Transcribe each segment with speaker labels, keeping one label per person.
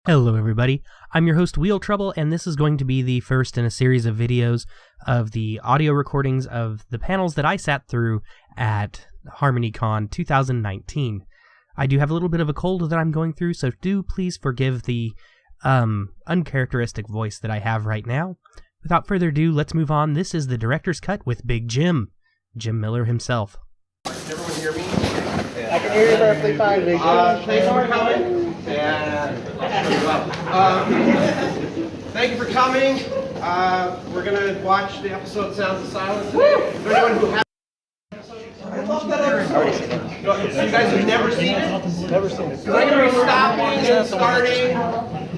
Speaker 1: Hello everybody, I'm your host Wheel Trouble, and this is going to be the first in a series of videos of the audio recordings of the panels that I sat through at HarmonyCon 2019. I do have a little bit of a cold that I'm going through, so do please forgive the uncharacteristic voice that I have right now. Without further ado, let's move on. This is the Director's Cut with Big Jim Miller himself.
Speaker 2: Can everyone hear me?
Speaker 3: I can hear you perfectly fine, Big Jim.
Speaker 2: Thanks for coming. Thank you for coming. We're going to watch the episode Sounds of Silence today. Is there anyone who has I love that episode. So you guys have never seen it?
Speaker 3: Never seen it.
Speaker 2: Because I'm going to be stopping and starting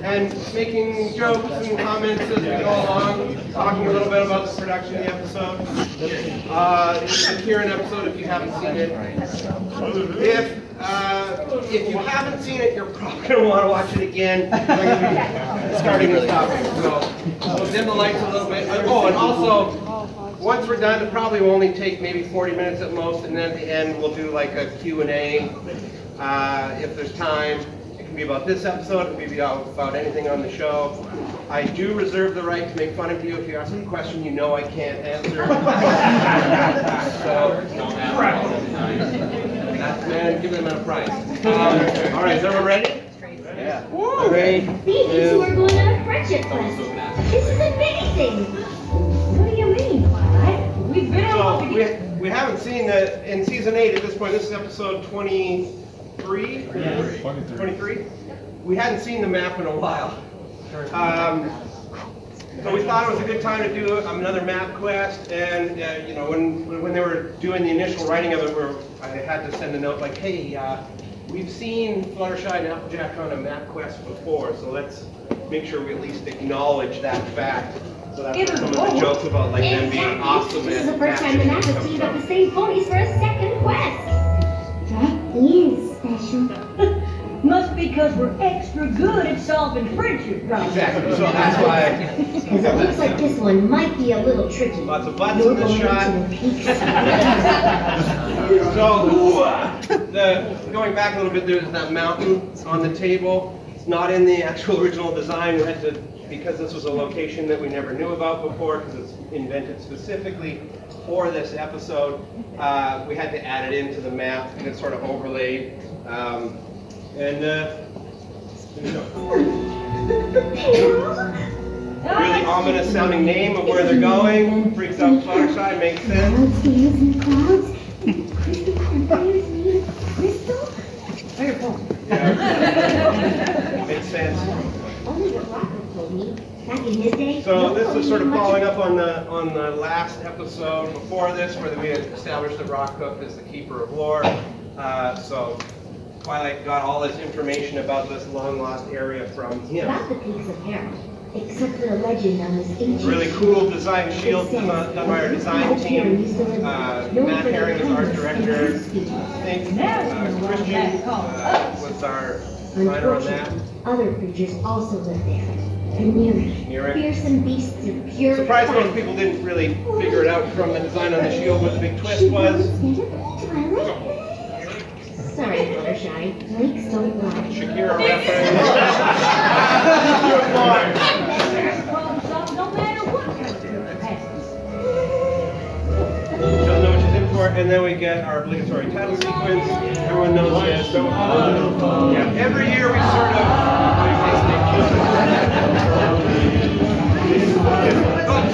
Speaker 2: and making jokes and comments as we go along, talking a little bit about the production of the episode. It's a Kieran episode if you haven't seen it. If you haven't seen it, you're probably going to want to watch it again. We're going to be starting this topic. So we'll dim the lights a little bit. Oh, and also, once we're done, it probably will only take maybe 40 minutes at most, and then at the end we'll do like a Q&A if there's time. It can be about this episode, it can be about anything on the show. I do reserve the right to make fun of you if you ask a question you know I can't answer. So, that's man, give them a prize. All right, is everyone ready?
Speaker 3: Yeah.
Speaker 4: Whoa!
Speaker 3: Great.
Speaker 4: These two are going on a friendship quest. This is amazing! What do you mean, Twilight? We've been
Speaker 2: So we haven't seen that in season 8 at this point. This is episode 23. 23. We hadn't seen the map in a while. So we thought it was a good time to do another map quest. And you know, when they were doing the initial writing of it, I had to send a note like, hey, we've seen Fluttershy and Applejack on a map quest before, so let's make sure we at least acknowledge that fact. So that's what some of the jokes about like them being awesome.
Speaker 4: This is the first time the map has teamed up the same ponies for a second quest. That is special.
Speaker 5: Must be because we're extra good at solving friendship problems.
Speaker 2: Exactly. So that's why.
Speaker 4: Because it looks like this one might be a little tricky.
Speaker 2: Lots of butts in this shot. So, going back a little bit, there's that mountain on the table. It's not in the actual original design. We had to, because this was a location that we never knew about before, because it's invented specifically for this episode, we had to add it into the map, and it's sort of overlaid. Really ominous sounding name of where they're going. Freaks out Fluttershy, makes sense.
Speaker 4: Clouds, and clouds. Crystal vampires made of crystal.
Speaker 2: Yeah. Makes sense.
Speaker 4: Only what Rocco told me. Back in his day.
Speaker 2: So this is sort of following up on the last episode before this, where we had established that Rockhook is the keeper of lore. So Twilight got all this information about this long lost area from him.
Speaker 4: About the Peaks of Hera, except for the legend on this ancient
Speaker 2: Really cool design shield done by our design team. Matt Herring was art director. I think Christian was our designer on that.
Speaker 4: Other creatures also live there. The Mirror. Fearsome beasts of pure
Speaker 2: Surprised
Speaker 4: fire.
Speaker 2: most people didn't really figure it out from the design on the shield what the big twist was.
Speaker 4: Twilight? Sorry, Fluttershy. Lakes don't lie.
Speaker 2: Shakira reference.
Speaker 5: No matter what happens.
Speaker 2: Don't know what she's in for, and then we get our obligatory title sequence. Everyone knows this. Yeah, every year we sort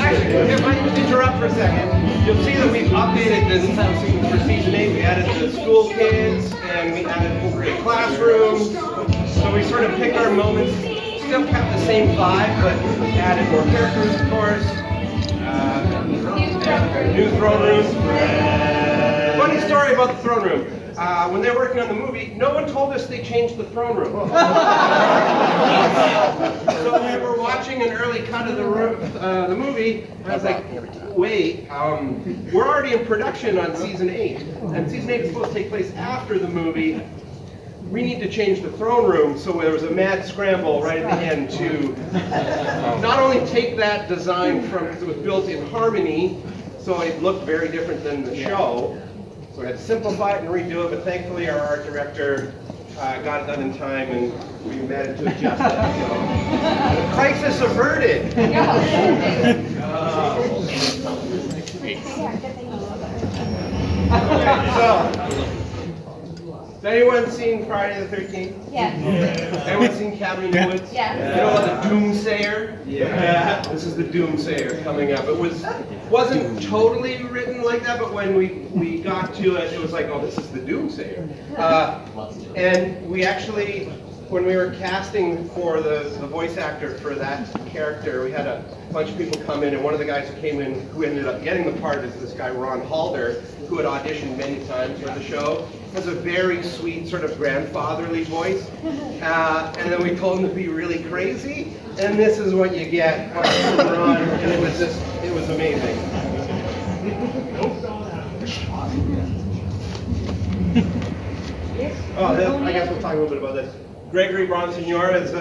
Speaker 2: actually, if I interrupt for a second, you'll see that we've updated this title sequence for season 8. We added the school kids, and we added the classrooms. So we sort of picked our moments. Still kept the same vibe, but added more characters, of course. New throne room. Funny story about the throne room. When they were working on the movie, no one told us they changed the throne room. So we were watching an early cut of the movie, and I was like, wait, we're already in production on season 8, and season 8 is supposed to take place after the movie. We need to change the throne room, so there was a mad scramble right at the end to not only take that design from, because it was built in Harmony, so it looked very different than the show. So we had to simplify it and redo it, but thankfully our art director got it done in time, and we managed to adjust it. So, crisis averted. Okay, so, has anyone seen Friday the 13th?
Speaker 6: Yeah.
Speaker 2: Anyone seen Cabin in the Woods?
Speaker 6: Yeah.
Speaker 2: You know the Doomsayer? Yeah. This is the Doomsayer coming up. It wasn't totally written like that, but when we got to it, it was like, oh, this is the Doomsayer. And we actually, when we were casting for the voice actor for that character, we had a bunch of people come in, and one of the guys who came in, who ended up getting the part, is this guy Ron Halder, who had auditioned many times for the show. Has a very sweet, sort of grandfatherly voice, and then we told him to be really crazy, and this is what you get from Ron, and it was amazing. Oh, I guess we'll talk a little bit about this. Gregory Bonsignor is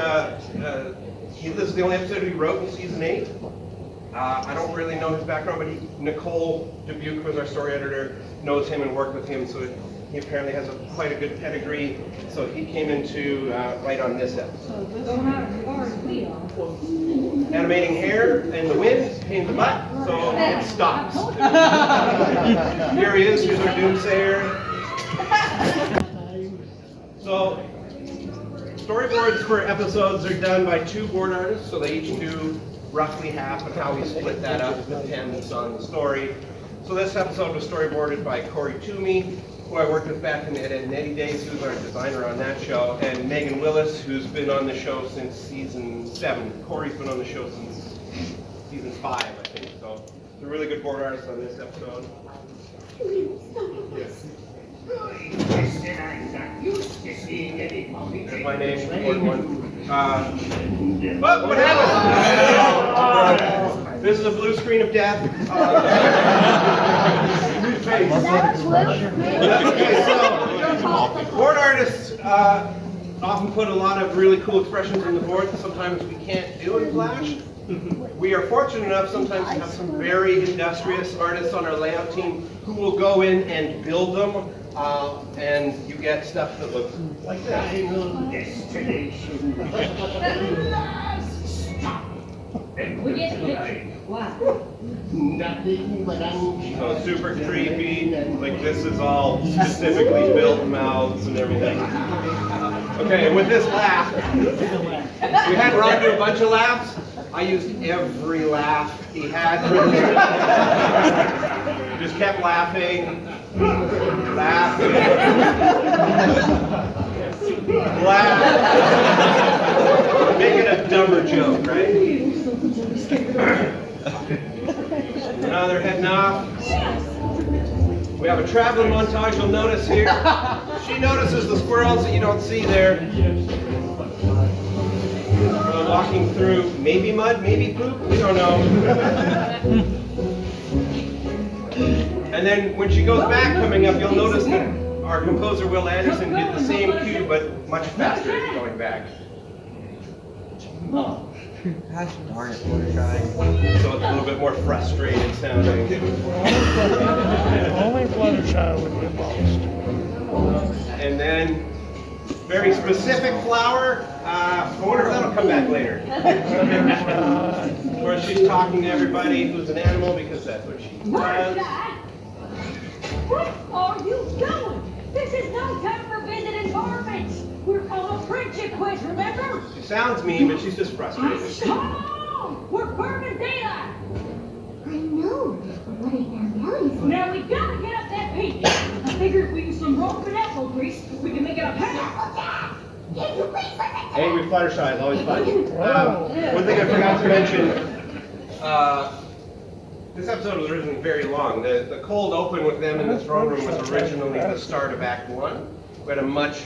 Speaker 2: this is the only episode he wrote in season 8. I don't really know his background, but Nicole Dubuque, who was our story editor, knows him and worked with him, so he apparently has quite a good pedigree. So he came in to write on this episode. Animating hair in the wind, pain in the butt, so it stops. Here he is, here's our Doomsayer. So, storyboards for episodes are done by 2 board artists, so they each do roughly half, and how we split that up depends on the story. So this episode was storyboarded by Corey Toomey, who I worked with back in the Ed, Edd n Eddy days, who was our designer on that show, and Megan Willis, who's been on the show since season 7. Corey's been on the show since season 5, I think. So, they're really good board artists on this episode. Yes. That's my name, board 1. What happened? This is a blue screen of death. Okay, so board artists often put a lot of really cool expressions on the board that sometimes we can't do in Flash. We are fortunate enough sometimes to have some very industrious artists on our layout team who will go in and build them, and you get stuff that looks like that.
Speaker 5: Wow.
Speaker 2: So super creepy, like this is all specifically built mouths and everything. Okay, and with this laugh, we had Ron do a bunch of laughs. I used every laugh he had. Just kept laughing, laughing, laugh. Make it a dumber joke, right? Now they're heading off. We have a traveling montage you'll notice here. She notices the squirrels that you don't see there. We're walking through maybe mud, maybe poop, we don't know. And then when she goes back coming up, you'll notice that our composer Will Anderson did the same cue, but much faster going back.
Speaker 3: Gosh darn it, Fluttershy.
Speaker 2: So it's a little bit more frustrated sounding.
Speaker 7: Only Fluttershy would be lost.
Speaker 2: And then, very specific flower. I wonder if that'll come back later. Where she's talking to everybody who's an animal, because that's what she does.
Speaker 5: Where are you going? This is no time for visiting varmints. We're on a friendship quest, remember?
Speaker 2: She sounds mean, but she's just frustrated.
Speaker 5: Come on! We're burning daylight!
Speaker 4: I know, but what if that Valley's
Speaker 5: Now we gotta get up that peak. I figure if we use some rope and apple grease, we can make it a path.
Speaker 2: Angry Fluttershy is always fun. One thing I forgot to mention, this episode was originally very long. The cold open with them in the throne room was originally the start of Act 1. We had a much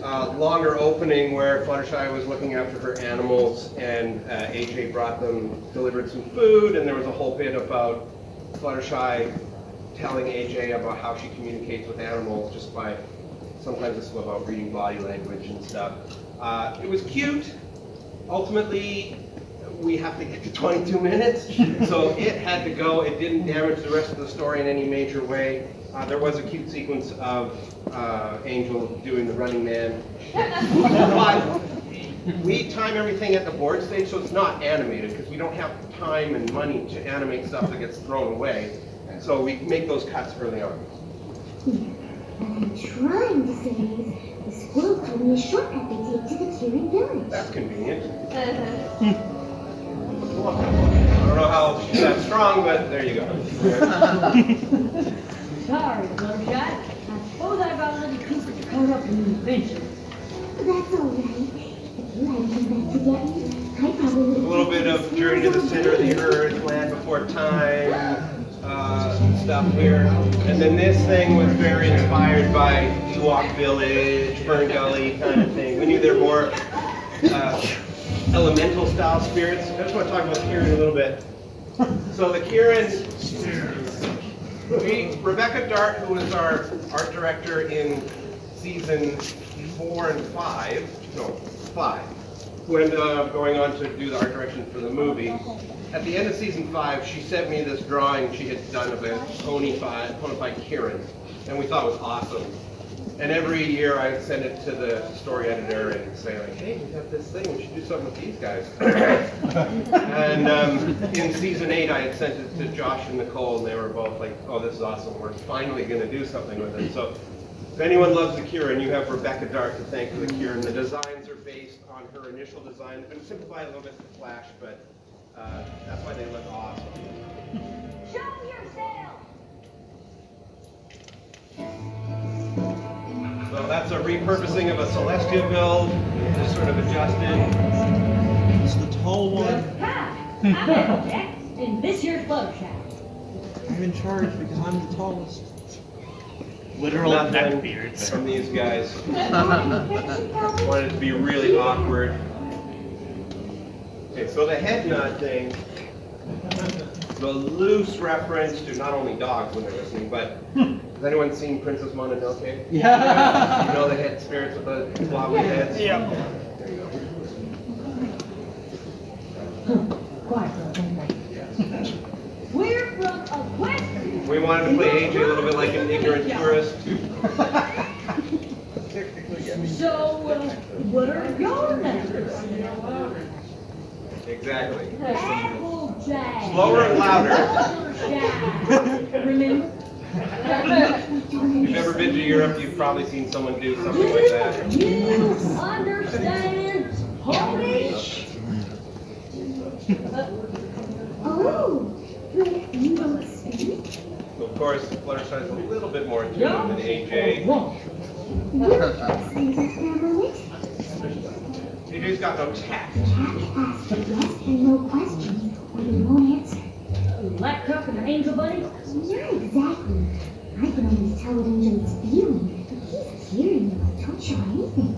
Speaker 2: longer opening where Fluttershy was looking after her animals, and AJ delivered some food, and there was a whole bit about Fluttershy telling AJ about how she communicates with animals just by, sometimes it's about reading body language and stuff. It was cute. Ultimately, we have to get to 22 minutes, so it had to go. It didn't damage the rest of the story in any major way. There was a cute sequence of Angel doing the Running Man. But we time everything at the board stage, so it's not animated, because we don't have time and money to animate stuff that gets thrown away. So we make those cuts early on.
Speaker 4: What I'm trying to say is, the squirrel told me a shortcut they take to the Kieran village.
Speaker 2: That's convenient. I don't know how she's that strong, but there you go.
Speaker 5: Sorry, Fluttershy. I suppose I got a little too much caught up in the adventure.
Speaker 4: That's all right. If you hadn't come back to get me, I probably would have...
Speaker 2: A little bit of journey to the center of the earth, land before time, stuff here. And then this thing was very inspired by Ewok Village, Fern Gully kind of thing. We knew there were more elemental style spirits. I just want to talk about Kieran a little bit. So the Kieran, Rebecca Dart, who was our art director in season 4 and 5, no, 5, who ended up going on to do the art direction for the movie. At the end of season 5, she sent me this drawing she had done of a ponified Kieran, and we thought it was awesome. And every year I'd send it to the story editor and say like, hey, we have this thing, we should do something with these guys. And in season 8 I had sent it to Josh and Nicole, and they were both like, oh, this is awesome, we're finally going to do something with it. So if anyone loves the Kieran, you have Rebecca Dart to thank for the Kieran. The designs are based on her initial design. They've been simplified a little bit to Flash, but that's why they look awesome.
Speaker 5: Show yourself!
Speaker 2: So that's a repurposing of a Celestia build, just sort of adjusted.
Speaker 3: It's the tall one.
Speaker 5: Hi, I'm Applejack, and this here's Fluttershy.
Speaker 3: I'm in charge because I'm the tallest.
Speaker 6: Literal
Speaker 2: Nothing
Speaker 6: neckbeards.
Speaker 2: from these guys. Wanted it to be really awkward. Okay, so the head nod thing, the loose reference to not only dogs when they're listening, but has anyone seen Princess Mononoke?
Speaker 3: Yeah.
Speaker 2: You know the head spirits with the floppy heads?
Speaker 6: Yeah.
Speaker 2: There you go.
Speaker 5: Quiet, we're from Equestria.
Speaker 2: We wanted to play AJ a little bit like an ignorant tourist.
Speaker 5: So, what are your names?
Speaker 2: Exactly.
Speaker 5: Applejack.
Speaker 2: Slower and louder.
Speaker 5: Fluttershy. Remember?
Speaker 2: If you've ever been to Europe, you've probably seen someone do something like that.
Speaker 5: You understand Polish?
Speaker 4: Oh, but you don't speak?
Speaker 2: So of course, Fluttershy is a little bit more intuitive than AJ.
Speaker 4: Seems like family mix.
Speaker 2: AJ's got no tact.
Speaker 4: Ask a yes and no questions, or you won't answer.
Speaker 5: Black Cup and Angel Bunny?
Speaker 4: Not exactly. I can always tell what Angel's feeling, but he's hearing you. Don't show anything.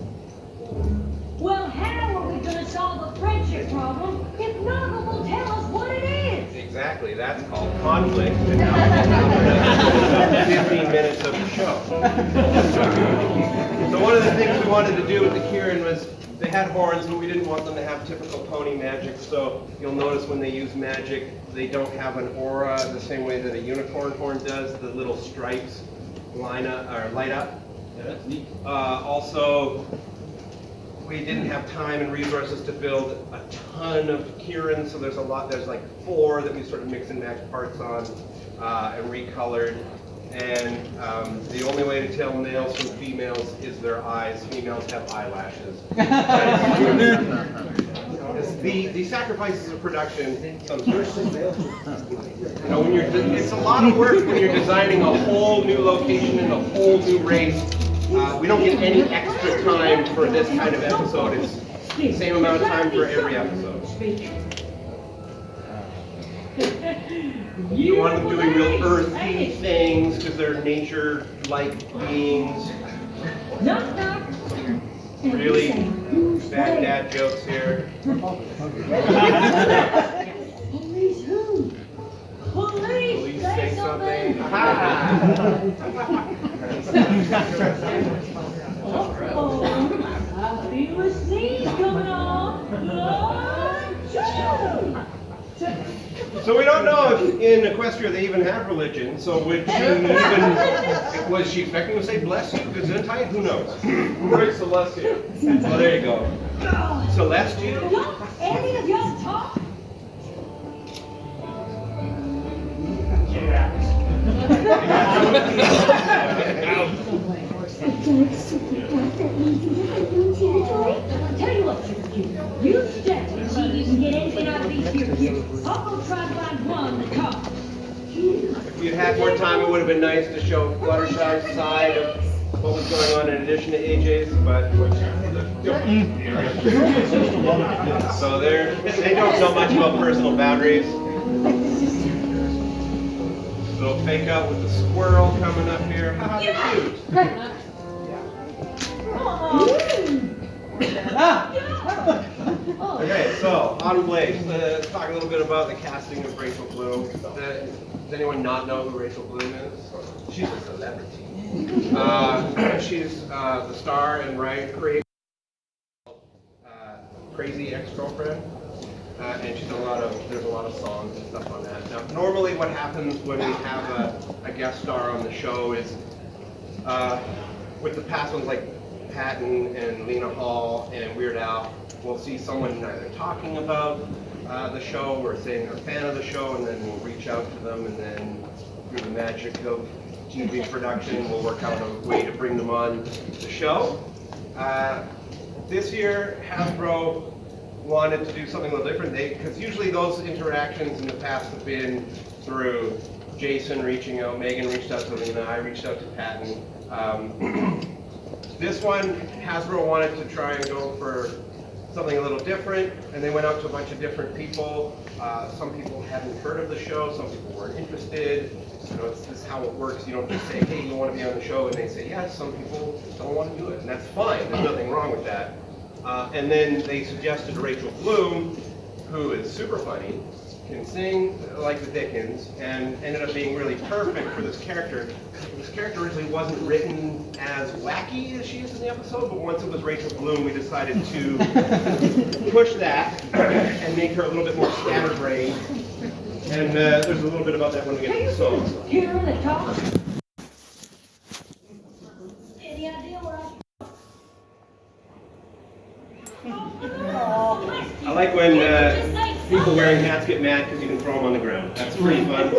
Speaker 5: Well, how are we going to solve a friendship problem if none of them will tell us what it is?
Speaker 2: Exactly, that's called conflict. 15 minutes of the show. So one of the things we wanted to do with the Kieran was they had horns, but we didn't want them to have typical pony magic. So you'll notice when they use magic, they don't have an aura the same way that a unicorn horn does. The little stripes light up. Yeah, that's neat. Also, we didn't have time and resources to build a ton of Kieran, so there's like 4 that we sort of mix and match parts on and recolored. And the only way to tell males from females is their eyes. Females have eyelashes. The sacrifices of production sometimes. You know, it's a lot of work when you're designing a whole new location and a whole new race. We don't get any extra time for this kind of episode. It's the same amount of time for every episode. We want them doing real earthy things because they're nature-like beings.
Speaker 5: Knock, knock.
Speaker 2: Really bad dad jokes here.
Speaker 5: Police who? Police,
Speaker 2: Please say something.
Speaker 5: I feel a sneeze coming on.
Speaker 2: So we don't know if in Equestria they even have religion. So would she even, was she expecting to say bless you? Gesundheit? Who knows? Right, Celestia. Oh, there you go. Celestia?
Speaker 5: Don't any of y'all talk? Tell you what, Sugar Cube, you stay until you can get anything out of these here kids. I'll go try to find one to talk.
Speaker 2: If you'd had more time, it would have been nice to show Fluttershy's side of what was going on in addition to AJ's, but so they don't know much about personal boundaries. Little fake out with the squirrel coming up here. Haha, they're cute. Okay, so Autumn Blaze. Let's talk a little bit about the casting of Rachel Bloom. Does anyone not know who Rachel Bloom is? She's a celebrity. She's the star and creator Crazy Ex-Girlfriend. And she's there's a lot of songs and stuff on that. Now, normally what happens when we have a guest star on the show is, with the past ones like Patton and Lena Hall and Weird Al, we'll see someone either talking about the show or saying they're a fan of the show, and then we'll reach out to them, and then through the magic of TV production, we'll work out a way to bring them on the show. This year, Hasbro wanted to do something a little different, because usually those interactions in the past have been through Jason reaching out, Megan reached out to Lena, I reached out to Patton. This one, Hasbro wanted to try and go for something a little different, and they went out to a bunch of different people. Some people hadn't heard of the show, some people weren't interested. You know, this is how it works. You don't just say, hey, you want to be on the show, and they say yes. Some people don't want to do it, and that's fine. There's nothing wrong with that. And then they suggested Rachel Bloom, who is super funny, can sing like the Dickens, and ended up being really perfect for this character. This character originally wasn't written as wacky as she is in the episode, but once it was Rachel Bloom, we decided to push that and make her a little bit more scatterbrained. And there's a little bit about that when we get to the song.
Speaker 5: Hear the talk. Any idea what
Speaker 2: I like when people wearing hats get mad because you can throw them on the ground. That's pretty fun.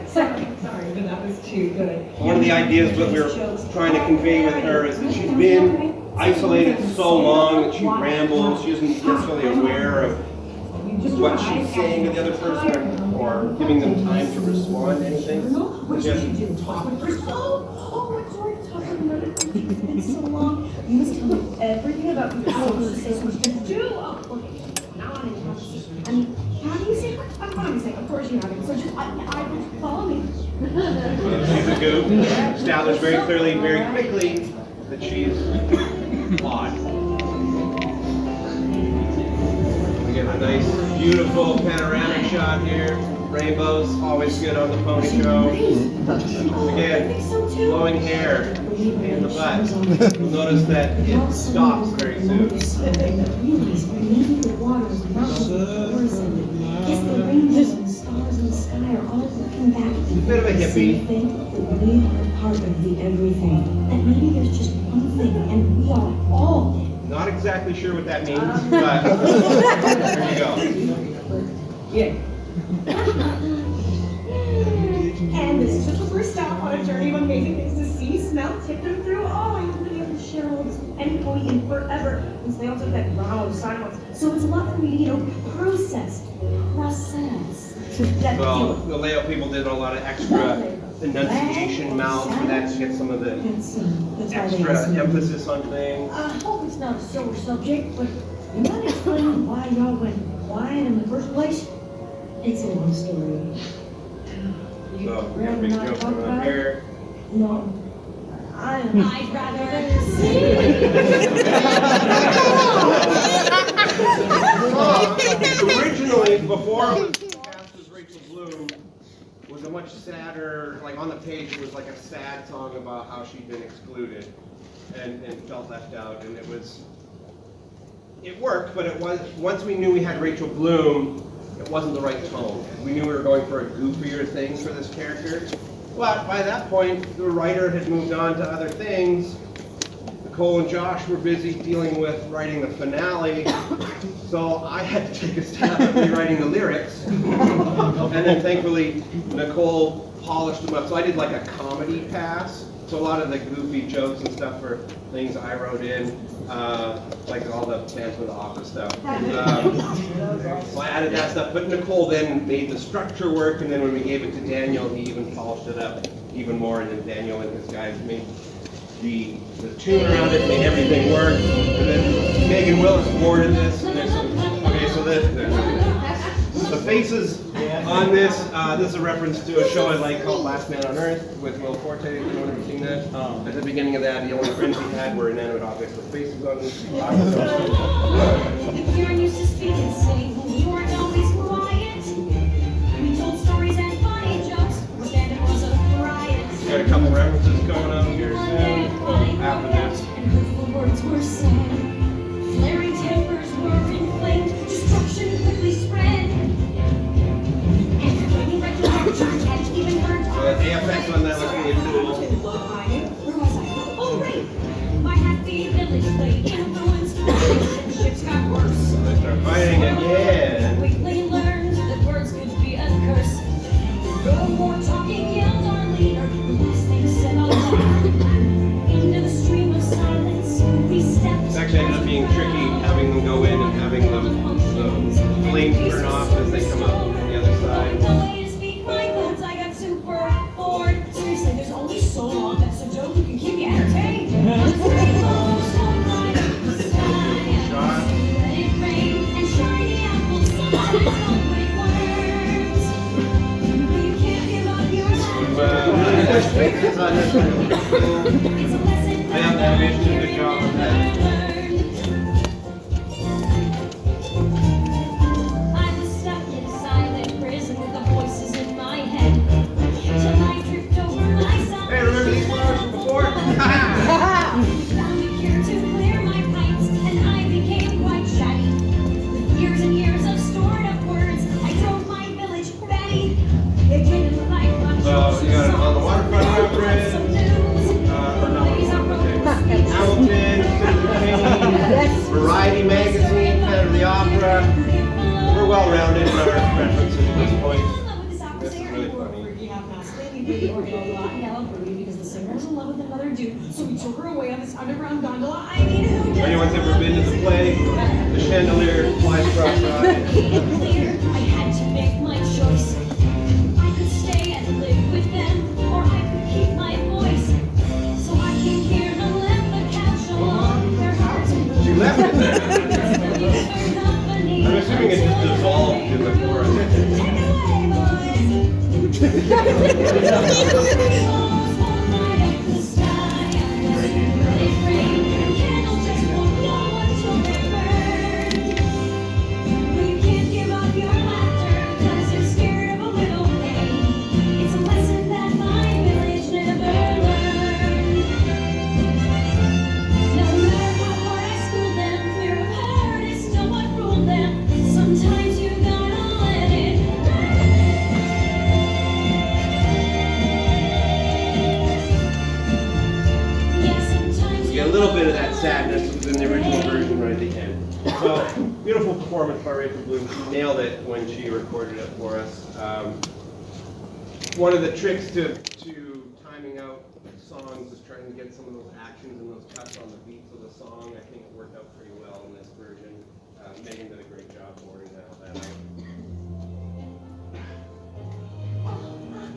Speaker 8: Sorry, but that was too good.
Speaker 2: One of the ideas that we're trying to convey with her is that she's been isolated so long that she rambles. She isn't necessarily aware of what she's saying to the other person or giving them time to respond to anything. Just talk.
Speaker 8: Oh, I'm sorry, talking about it. It's been so long. You must tell me everything about your social systems. Do. Now I'm in conversation. I mean, how do you say? I'm saying, of course you have it. So just, I will follow me.
Speaker 2: She's a goof. Established very clearly, very quickly, that she's flawed. We get a nice, beautiful panoramic shot here. Rainbows, always good on the pony show. Again, flowing hair in the butt. You'll notice that it stops very soon. Bit of a hippie.
Speaker 8: We are part of the everything. That maybe there's just one thing, and we are all.
Speaker 2: Not exactly sure what that means, but there you go.
Speaker 8: Yeah. And this is just the first stop on a journey of amazing things to see, smell, tip them through. Oh, I wouldn't be able to share all this with anybody in forever. Since they all took that round of silence. So it's a lot for me to, process.
Speaker 2: Well, the layout people did a lot of extra enunciation mouths for that to get some of the extra emphasis on things.
Speaker 8: I hope it's not a silver subject, but you might explain why y'all went quiet in the first place? It's a long story.
Speaker 2: So, we got a big joke coming up here.
Speaker 8: No. I'd rather see.
Speaker 2: Originally, before it was cast as Rachel Bloom, was a much sadder, like on the page it was like a sad song about how she'd been excluded and felt left out, and it worked, but it was, once we knew we had Rachel Bloom, it wasn't the right tone. We knew we were going for a goofier thing for this character. But by that point, the writer had moved on to other things. Nicole and Josh were busy dealing with writing the finale, so I had to take a stab at rewriting the lyrics. And then thankfully, Nicole polished them up. So I did like a comedy pass. So a lot of the goofy jokes and stuff were things I wrote in, like all the Phantom of the Opera stuff. So I added that stuff, but Nicole then made the structure work, and then when we gave it to Daniel, he even polished it up even more, and then Daniel and his guys made the tune around it, made everything work, and then Megan Willis boarded this, and there's some, okay, so the faces on this, this is a reference to a show I like called Last Man on Earth with Will Forte. Anyone ever seen that? At the beginning of that, the only friends he had were inanimate objects with faces on them.
Speaker 8: Kieran used to speak and sing. You weren't always quiet. We told stories and funny jokes. Then it was a riot.
Speaker 2: Got a couple references going on here soon. After this.
Speaker 8: And hurtful words were said. Flaring tempers were inflamed. Destruction quickly spread. And raining recollections had even burned
Speaker 2: So the AFX on that looks really cool.
Speaker 8: Where was I? Oh, right. My happy village played influenced relationships got worse.
Speaker 2: So they start fighting again.
Speaker 8: Quickly learned that words could be a curse. No more talking, yelled our leader. The last thing said out loud. Into the stream of silence, we stepped.
Speaker 2: It's actually ended up being tricky having them go in and having the flames turn off as they come up on the other side.
Speaker 8: The way to speak my thoughts, I got super bored. Seriously, there's only so long that's a joke who can keep you entertained.
Speaker 2: Shot.
Speaker 8: Let it rain and shiny apples, sometimes don't break words. You can't give up your life.
Speaker 2: Really nice faces on this one.
Speaker 8: It's a lesson
Speaker 2: I have that vision, did a good job on that.
Speaker 8: I was stuck in silent prison with the voices in my head. Till I tripped over myself.
Speaker 2: Hey, remember these flowers from before?
Speaker 8: Found a cure to clear my pipes, and I became quite shy. With years and years of stored up words, I drove my village batty. It didn't like much.
Speaker 2: So you got it on the waterfront reference. Or no, okay. Hamilton, Citizen Kane, Variety Magazine, Phantom of the Opera. We're well rounded in our references at this point. This is really funny.
Speaker 8: Because the singer's in love with another dude, so we took her away on this underground gondola. I mean, who
Speaker 2: If
Speaker 8: does?
Speaker 2: anyone's ever been to the play, the chandelier flies across the ride.
Speaker 8: Clear, I had to make my choice. I could stay and live with them, or I could keep my voice. So I came here and left the couch along their hearts and
Speaker 2: She left it there. I'm assuming it just dissolved in the forest.
Speaker 8: Sometimes you gotta let it
Speaker 2: You get a little bit of that sadness in the original version right at the end. So, beautiful performance by Rachel Bloom. She nailed it when she recorded it for us. One of the tricks to timing out songs is trying to get some of those actions and those cuts on the beats of the song. I think it worked out pretty well in this version. Megan did a great job boarding that out.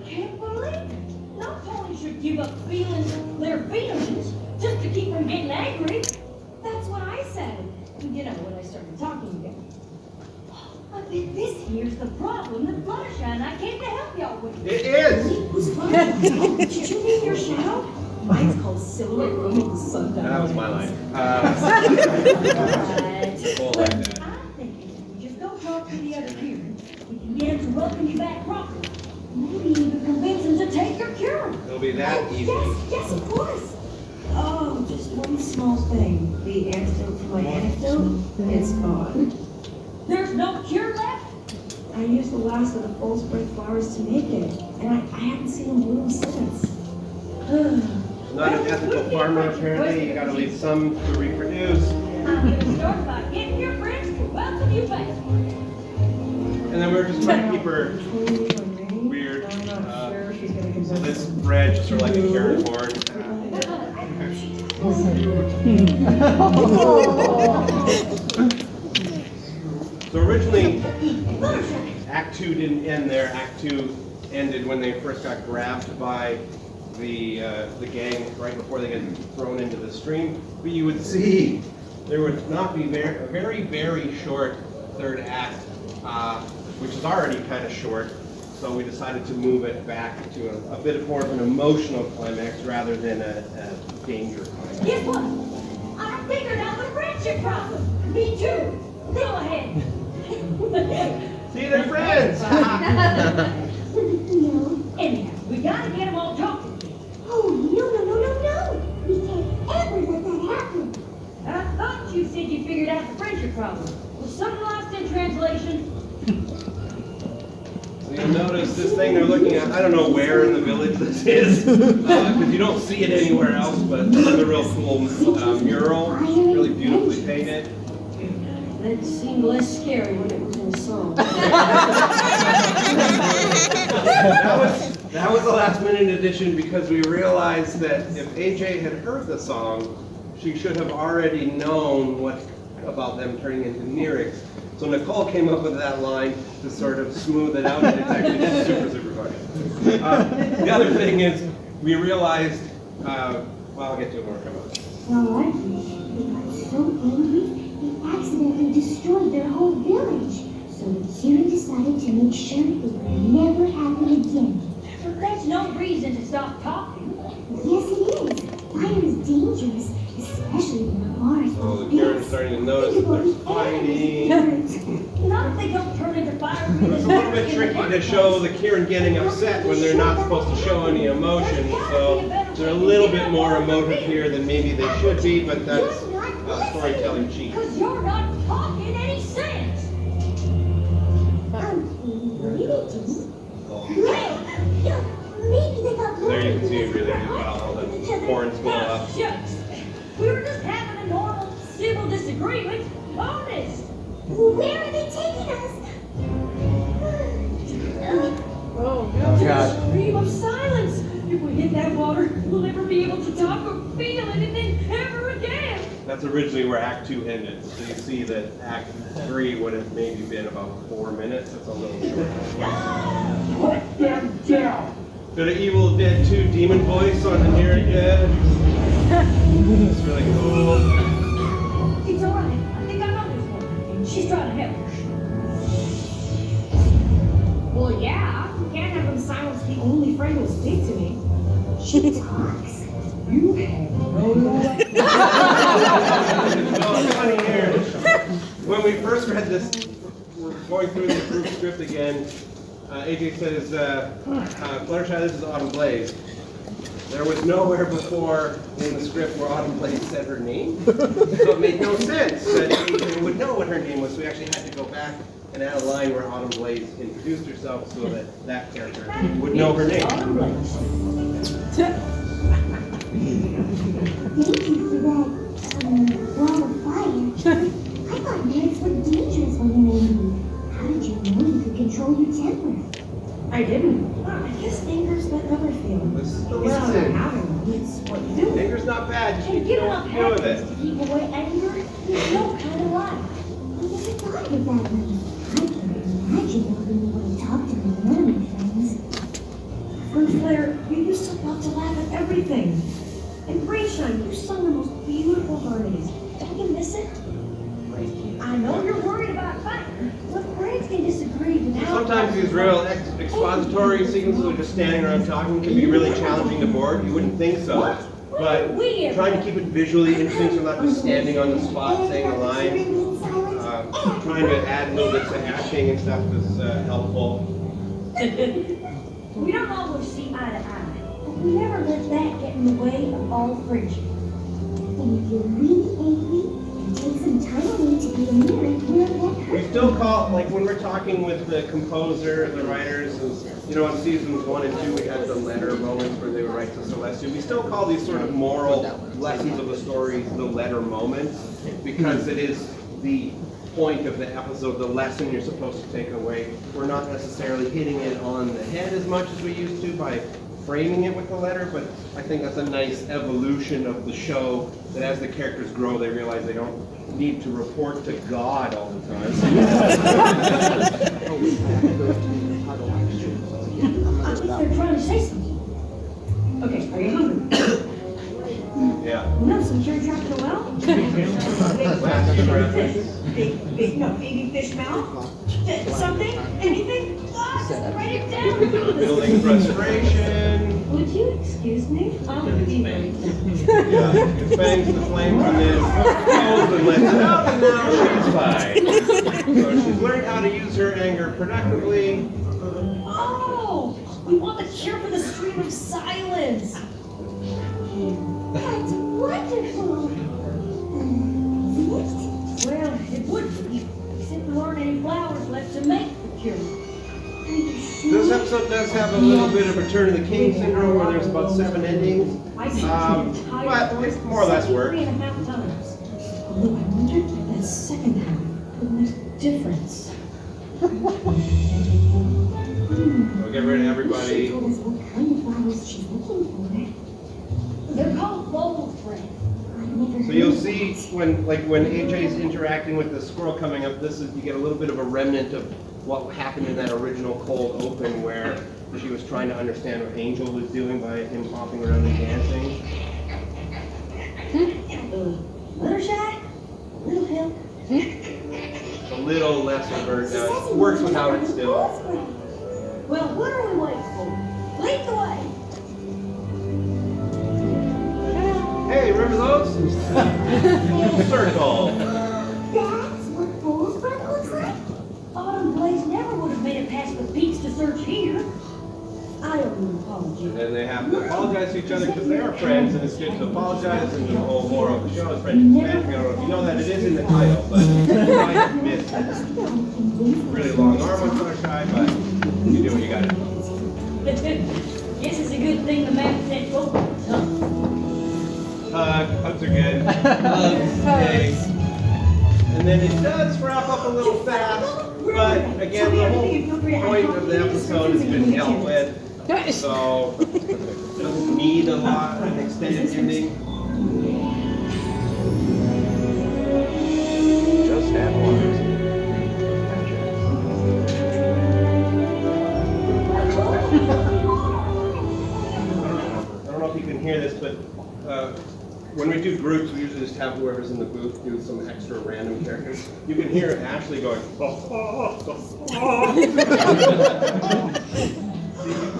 Speaker 5: Can't believe it. No pony should give up their feelings just to keep from getting angry.
Speaker 8: That's what I said. You know, when I started talking again.
Speaker 5: But this here's the problem with Fluttershy, and I came to help y'all with it.
Speaker 2: It is!
Speaker 8: Who's Fluttershy? Did you mean your shadow? Mine's called Silhouette Room of the Sundown.
Speaker 2: That was my line. Cool like that.
Speaker 5: I'm thinking if we just go talk to the other Kieran, we can get him to welcome you back properly. Maybe even convince him to take your cure.
Speaker 2: It'll be that easy.
Speaker 8: Yes, of course. Oh, just one small thing. The antidote for my anecdote, it's gone.
Speaker 5: There's no cure left?
Speaker 8: used the last of the full spring flowers to make it, and I haven't seen them bloom since.
Speaker 2: Not an ethical farmer, apparently. You gotta leave some to reproduce.
Speaker 5: I'm gonna start by getting your friends to welcome you back.
Speaker 2: And then we're just trying to keep her weird. So this bread just sort of like a carrot horn. So originally, Act 2 didn't end there. Act 2 ended when they first got grabbed by the gang right before they get thrown into the stream. But you would see there would not be a very, very short third act, which is already kind of short. So we decided to move it back to a bit more of an emotional climax rather than a danger climax.
Speaker 5: Guess what? I figured out the friendship problem. Me too. Go ahead.
Speaker 2: See, they're friends!
Speaker 5: Anyhow, we gotta get them all talking.
Speaker 4: Oh, no. We can't ever let that happen.
Speaker 5: I thought you said you figured out the friendship problem. Was something lost in translation?
Speaker 2: So you'll notice this thing they're looking at, I don't know where in the village this is, because you don't see it anywhere else, but it's a real cool mural, really beautifully painted.
Speaker 8: That seemed less scary when it was in a song.
Speaker 2: That was the last minute addition because we realized that if AJ had heard the song, she should have already known what about them turning into lyrics. So Nicole came up with that line to sort of smooth it out, and it's actually super funny. The other thing is, we realized, well, I'll get to it when we come up.
Speaker 4: Well, they got so angry, they accidentally destroyed their whole village. So the two decided to make sure it would never happen again.
Speaker 5: But that's no reason to stop talking.
Speaker 4: Yes, it is. Fire is dangerous, especially when the forest
Speaker 2: So the Karen's starting to notice that there's fighting.
Speaker 5: Not if they don't turn into fire.
Speaker 2: It's a little bit tricky to show the Kieran getting upset when they're not supposed to show any emotion, so they're a little bit more emotive here than maybe they should be, but that's storytelling cheat.
Speaker 5: Because you're not talking any sense.
Speaker 4: Maybe they didn't. Maybe they got
Speaker 2: There you can see really well the horns go up.
Speaker 5: Shucks. We were just having a normal civil disagreement. Honest.
Speaker 4: Where are they taking us?
Speaker 8: Oh,
Speaker 5: God. Stream of silence. If we hit that water, we'll never be able to talk or feel anything ever again.
Speaker 2: That's originally where Act 2 ended. So you see that Act 3 would have maybe been about 4 minutes. It's a little short.
Speaker 5: Put them down.
Speaker 2: Got an Evil Dead 2 demon voice on the near dead. It's really cool.
Speaker 5: It's all right. I think I know this one. She's trying to help.
Speaker 8: well, yeah. You can't have them silence the only friend who'll speak to me.
Speaker 4: She talks.
Speaker 8: You have no
Speaker 2: So it's funny here. When we first read this, we're going through the group script again. AJ says, Fluttershy, this is Autumn Blaze. There was nowhere before in the script where Autumn Blaze said her name. So it made no sense that AJ would know what her name was. So we actually had to go back and add a line where Autumn Blaze introduced herself so that that character would know her name.
Speaker 4: Thank you for that, wall of fire. I thought nerds were dangerous when they were angry. How did you know you could control your temper?
Speaker 8: I didn't. I guess anger's that other feeling.
Speaker 2: This is the
Speaker 8: It's not
Speaker 2: lesson.
Speaker 8: having one, it's what you do.
Speaker 2: Anger's not bad, just
Speaker 5: And
Speaker 2: need to
Speaker 5: giving
Speaker 2: know
Speaker 5: up
Speaker 2: what to do with
Speaker 5: happiness
Speaker 2: it.
Speaker 5: to keep away anger is no kind of life.
Speaker 4: I never thought of it that way. I can't imagine not being able to talk to my enemy friends.
Speaker 8: Fruit Flare, you used to love to laugh at everything. And Rainshine, you sung the most beautiful harmonies. Don't you miss it?
Speaker 5: I know you're worried about fire, but friends can disagree without.
Speaker 2: Sometimes these real expository sequences of just standing around talking can be really challenging to board. You wouldn't think so. But trying to keep it visually interesting so not just standing on the spot saying a line. Trying to add little bits of acting and stuff is helpful.
Speaker 5: We don't always see eye to eye, but we never let that get in the way of all friendship.
Speaker 4: And if you're really angry, take some time away to get a mirror where that hurt.
Speaker 2: We've still call, like when we're talking with the composer, the writers, and, you know, in seasons 1 and 2 we had the letter moments where they would write to Celestia. We still call these sort of moral lessons of the story the letter moments, because it is the point of the episode, the lesson you're supposed to take away. We're not necessarily hitting it on the head as much as we used to by framing it with the letter, but I think that's a nice evolution of the show, that as the characters grow, they realize they don't need to report to God all the time.
Speaker 8: I think they're trying to say something. Okay, are you hungry?
Speaker 2: Yeah.
Speaker 8: No, some cured trapped in a well? Eating fish mouth? Something? Anything? Write it down.
Speaker 2: Building frustration.
Speaker 8: Would you excuse me? I'm eating.
Speaker 2: Yeah. Fangs the flame from this. Goes and lets it out, and now she's fine. So she's learned how to use her anger productively.
Speaker 8: Oh, we want the cure for the stream of silence.
Speaker 4: That's wonderful.
Speaker 8: Well, it would be, except there aren't any flowers left to make the cure.
Speaker 2: This episode does have a little bit of Return of the King syndrome, where there's about 7 endings.
Speaker 8: I see
Speaker 2: But it more or less works.
Speaker 8: 3.5 times.
Speaker 4: Although I wonder if that second half would make a difference.
Speaker 2: We'll get rid of everybody.
Speaker 4: She told us what kind of flowers she's looking for.
Speaker 8: They're called bowl thread.
Speaker 4: I've never
Speaker 2: So you'll see when AJ's interacting with the squirrel coming up, this is, you get a little bit of a remnant of what happened in that original cold open, where she was trying to understand what Angel was doing by him hopping around and dancing.
Speaker 8: Fluttershy? Little help.
Speaker 2: It's a little less overt now. It works without it still.
Speaker 8: Well, what are we waiting for? Lead the way.
Speaker 2: Hey, remember those? Full circle.
Speaker 4: That's what Bull's breath looks like?
Speaker 8: Autumn Blaze never would have made it past the beats to search here. I owe you an apology.
Speaker 2: And then they have to apologize to each other because they are friends, and it's good to apologize. And the whole moral of the show is friendship. I don't know if you know that it is in the title, but you might have missed it. Really long arm on Fluttershy, but you do what you gotta do.
Speaker 8: Guess it's a good thing the map said focus, huh?
Speaker 2: Hugs are good. Thanks. And then it does wrap up a little fast, but again, the whole point of the episode has been dealt with. So, it doesn't need a lot of an extended ending.
Speaker 6: Just analyze.
Speaker 2: I don't know if you can hear this, but when we do groups, we usually just have whoever's in the booth do some extra random characters. You can hear Ashley going,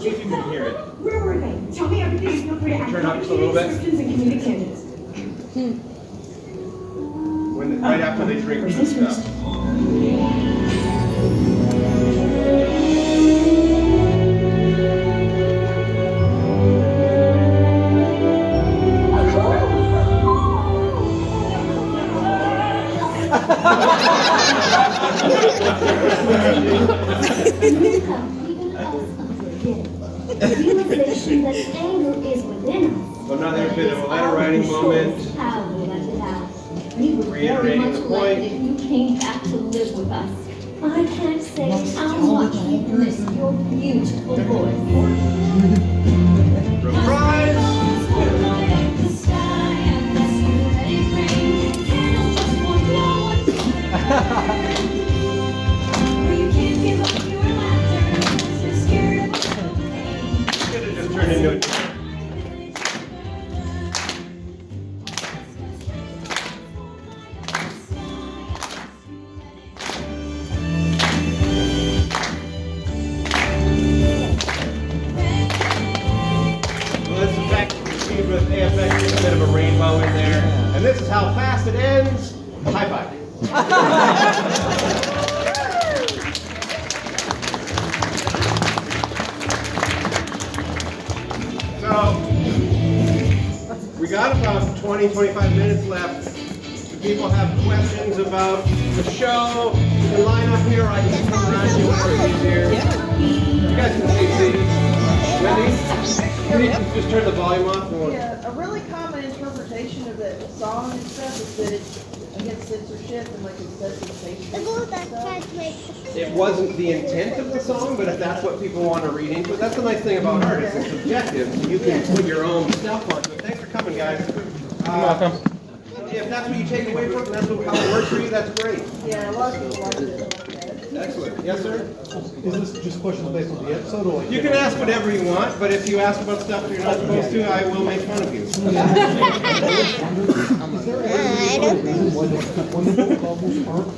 Speaker 2: See if you can hear it.
Speaker 8: Where were they? Tell me everything and feel free to ask
Speaker 2: Turn up just a little bit.
Speaker 8: descriptions and comedic tangents.
Speaker 2: Right after they drink the stuff.
Speaker 4: Realization that anger is within us.
Speaker 2: So another bit of a letter writing moment.
Speaker 4: How we let it out. We would very
Speaker 2: Reiterating
Speaker 4: much
Speaker 2: the
Speaker 4: like
Speaker 2: point.
Speaker 4: it if you came back to live with us. I can't say how much we miss your beautiful voice.
Speaker 2: Surprise! Could have just turned into a Well, this is back to the speed with AFX, there's a bit of a rainbow in there. And this is how fast it ends. High five. So, we got about 20, 25 minutes left. If people have questions about the show, you can line or I can come around you want to read here. You guys can see. Wendy, can you just turn the volume off?
Speaker 8: Yeah, a really common interpretation of the song and stuff is that it's against censorship and like it's desensitization and stuff.
Speaker 2: It wasn't the intent of the song, but if that's what people want to read into it, that's the nice thing about art. It's subjective. You can put your own stuff onto it. Thanks for coming, guys. You're welcome. If that's what you take away from it, that's how it works for you, that's great.
Speaker 8: Yeah, a lot of people like it.
Speaker 2: Excellent. Yes, sir?
Speaker 3: Is this just questions based on the episode or like?
Speaker 2: You can ask whatever you want, but if you ask about stuff you're not supposed to, I will make fun of you.
Speaker 3: Is there any reason why the goggles aren't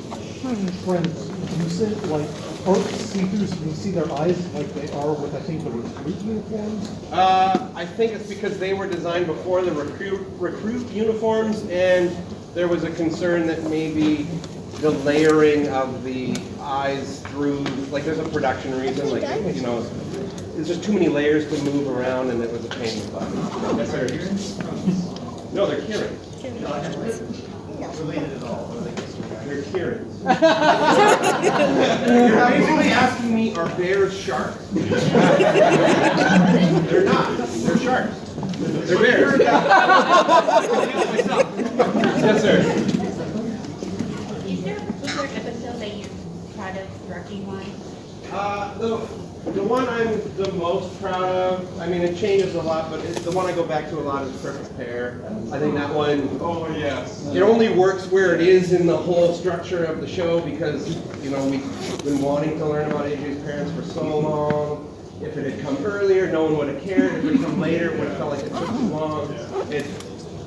Speaker 3: friends? You said like aren't see-throughs, you can see their eyes like they are with I think the recruit uniforms?
Speaker 2: I think it's because they were designed before the recruit uniforms, and there was a concern that maybe the layering of the eyes through, like there's a production reason, like, you know, there's just too many layers to move around and it was a pain in the butt. Yes, sir. No, they're Kierans.
Speaker 6: Related at all.
Speaker 2: They're Kierans. You're basically asking me, are bears sharks? They're not. They're sharks. They're bears. Yes, sir.
Speaker 5: Is there a particular episode that you're proud of directing-wise?
Speaker 2: The one I'm the most proud of, I mean, it changes a lot, but it's the one I go back to a lot is Perfect Pair. I think that one,
Speaker 6: Oh, yes.
Speaker 2: it only works where it is in the whole structure of the show because, you know, we've been wanting to learn about AJ's parents for so long. If it had come earlier, no one would have cared. If it had come later, it would have felt like it took too long. It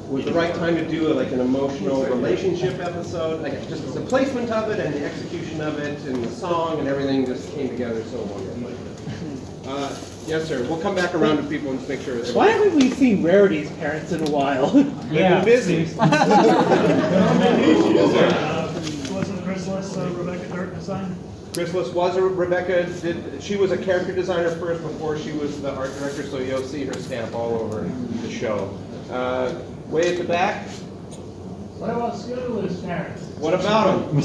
Speaker 2: was the right time to do like an emotional relationship episode. Like just the placement of it and the execution of it and the song and everything just came together so wonderfully. Yes, sir. We'll come back around to people and just make sure.
Speaker 9: Why haven't we seen Rarity's parents in a while?
Speaker 2: They've been busy.
Speaker 7: Wasn't Chrysalis Rebecca Dirt design?
Speaker 2: Chrysalis was a Rebecca. She was a character designer first before she was the art director, so you'll see her stamp all over the show. Way at the back.
Speaker 7: What about Scootaloo's parents?
Speaker 2: What about them?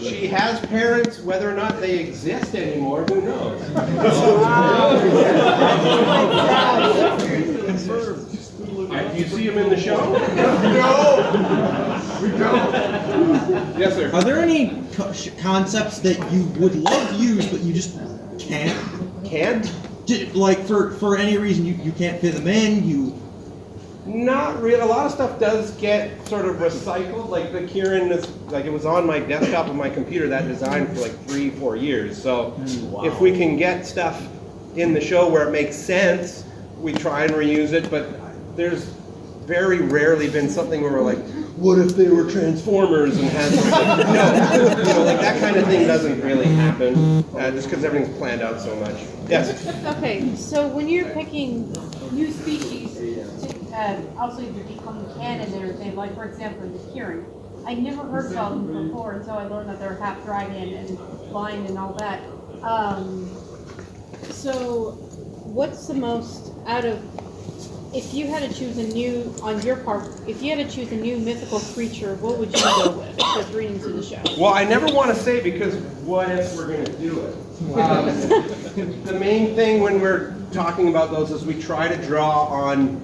Speaker 2: She has parents. Whether or not they exist anymore, who knows? Do you see them in the show? No. We don't. Yes, sir.
Speaker 3: Are there any concepts that you would love to use but you just can't?
Speaker 2: Can't?
Speaker 3: Like for any reason you can't fit them in, you...
Speaker 2: Not really. A lot of stuff does get sort of recycled. Like the Kieran is, like it was on my desktop of my computer, that design for like 3-4 years. So if we can get stuff in the show where it makes sense, we try and reuse it. But there's very rarely been something where we're like, what if they were Transformers and had something? No, you know, like that kind of thing doesn't really happen just because everything's planned out so much. Yes.
Speaker 10: Okay, so when you're picking new species to obviously to become canon and everything, like for example the Kieran, I never heard about them before until I learned that they're half dragon and blind and all that. So what's the most out of, if you had to choose a new, on your part, if you had to choose a new mythical creature, what would you go with for bringing to the show?
Speaker 2: Well, I never want to say because what if we're going to do it? The main thing when we're talking about those is we try to draw on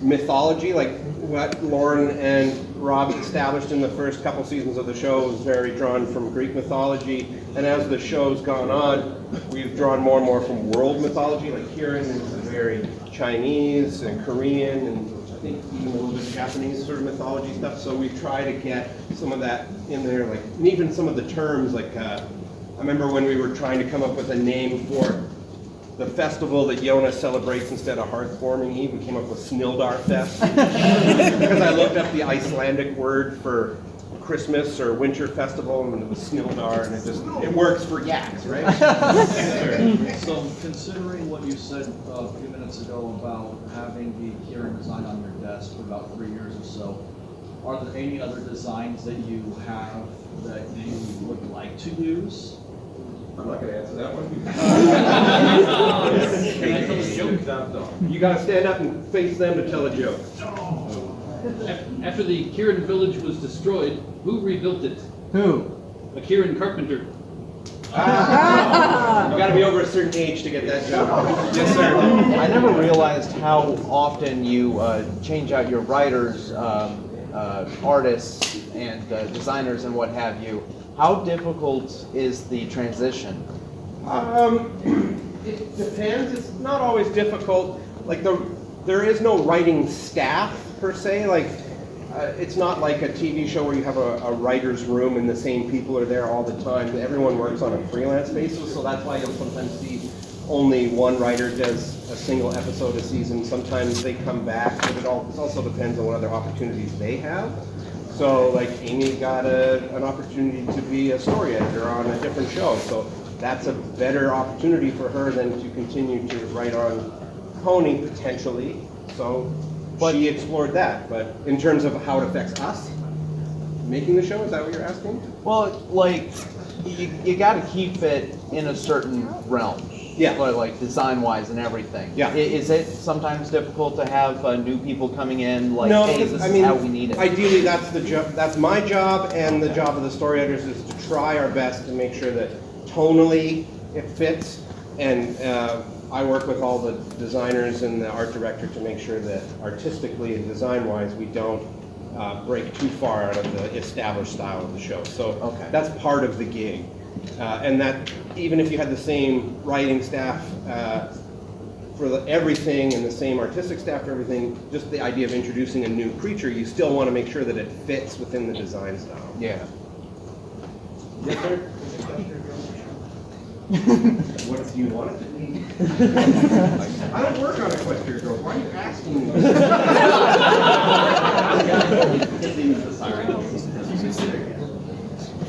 Speaker 2: mythology, like what Lauren and Rob established in the first couple seasons of the show was very drawn from Greek mythology, and as the show's gone on, we've drawn more and more from world mythology, like Kieran is very Chinese and Korean, and I think even a little bit Japanese sort of mythology stuff, so we try to get some of that in there, like, and even some of the terms, like, I remember when we were trying to come up with a name for the festival that Yona celebrates instead of Hearthwarming Eve, we came up with Snildar Fest. Because I looked up the Icelandic word for Christmas or winter festival, and it was Snildar, and it works for yaks, right?
Speaker 6: So considering what you said a few minutes ago about having the Kieran design on your desk for about 3 years or so, are there any other designs that you have that you would like to use?
Speaker 2: I'm not going to answer that one. You got to stand up and face them to tell a joke.
Speaker 11: After the Kieran village was destroyed, who rebuilt it?
Speaker 12: Who?
Speaker 11: A Kieran carpenter.
Speaker 2: You gotta be over a certain age to get that job. Yes, sir.
Speaker 12: I never realized how often you change out your writers, artists, and designers and what have you. How difficult is the transition?
Speaker 2: It depends. It's not always difficult. Like there is no writing staff per se. Like it's not like a TV show where you have a writer's room and the same people are there all the time. Everyone works on a freelance basis, so that's why you'll sometimes see only one writer does a single episode a season. Sometimes they come back, but it also depends on what other opportunities they have. So like Amy got an opportunity to be a story editor on a different show, so that's a better opportunity for her than to continue to write on Pony potentially. So she explored that, but in terms of how it affects us making the show, is that what you're asking?
Speaker 12: Well, like you got to keep it in a certain realm.
Speaker 2: Yeah.
Speaker 12: Like design-wise and everything.
Speaker 2: Yeah.
Speaker 12: Is it sometimes difficult to have new people coming in? Like,
Speaker 2: No,
Speaker 12: hey,
Speaker 2: because,
Speaker 12: this is how we need it.
Speaker 2: Ideally, that's the job. That's my job, and the job of the story editors is to try our best to make sure that tonally it fits. And I work with all the designers and the art director to make sure that artistically and design-wise we don't break too far out of the established style of the show. So that's part of the gig. And that even if you had the same writing staff for everything and the same artistic staff for everything, just the idea of introducing a new creature, you still want to make sure that it fits within the design style.
Speaker 12: Yeah.
Speaker 2: Yes, sir? What do you want it to be? I don't work on Equestria Girls. Why are you asking me?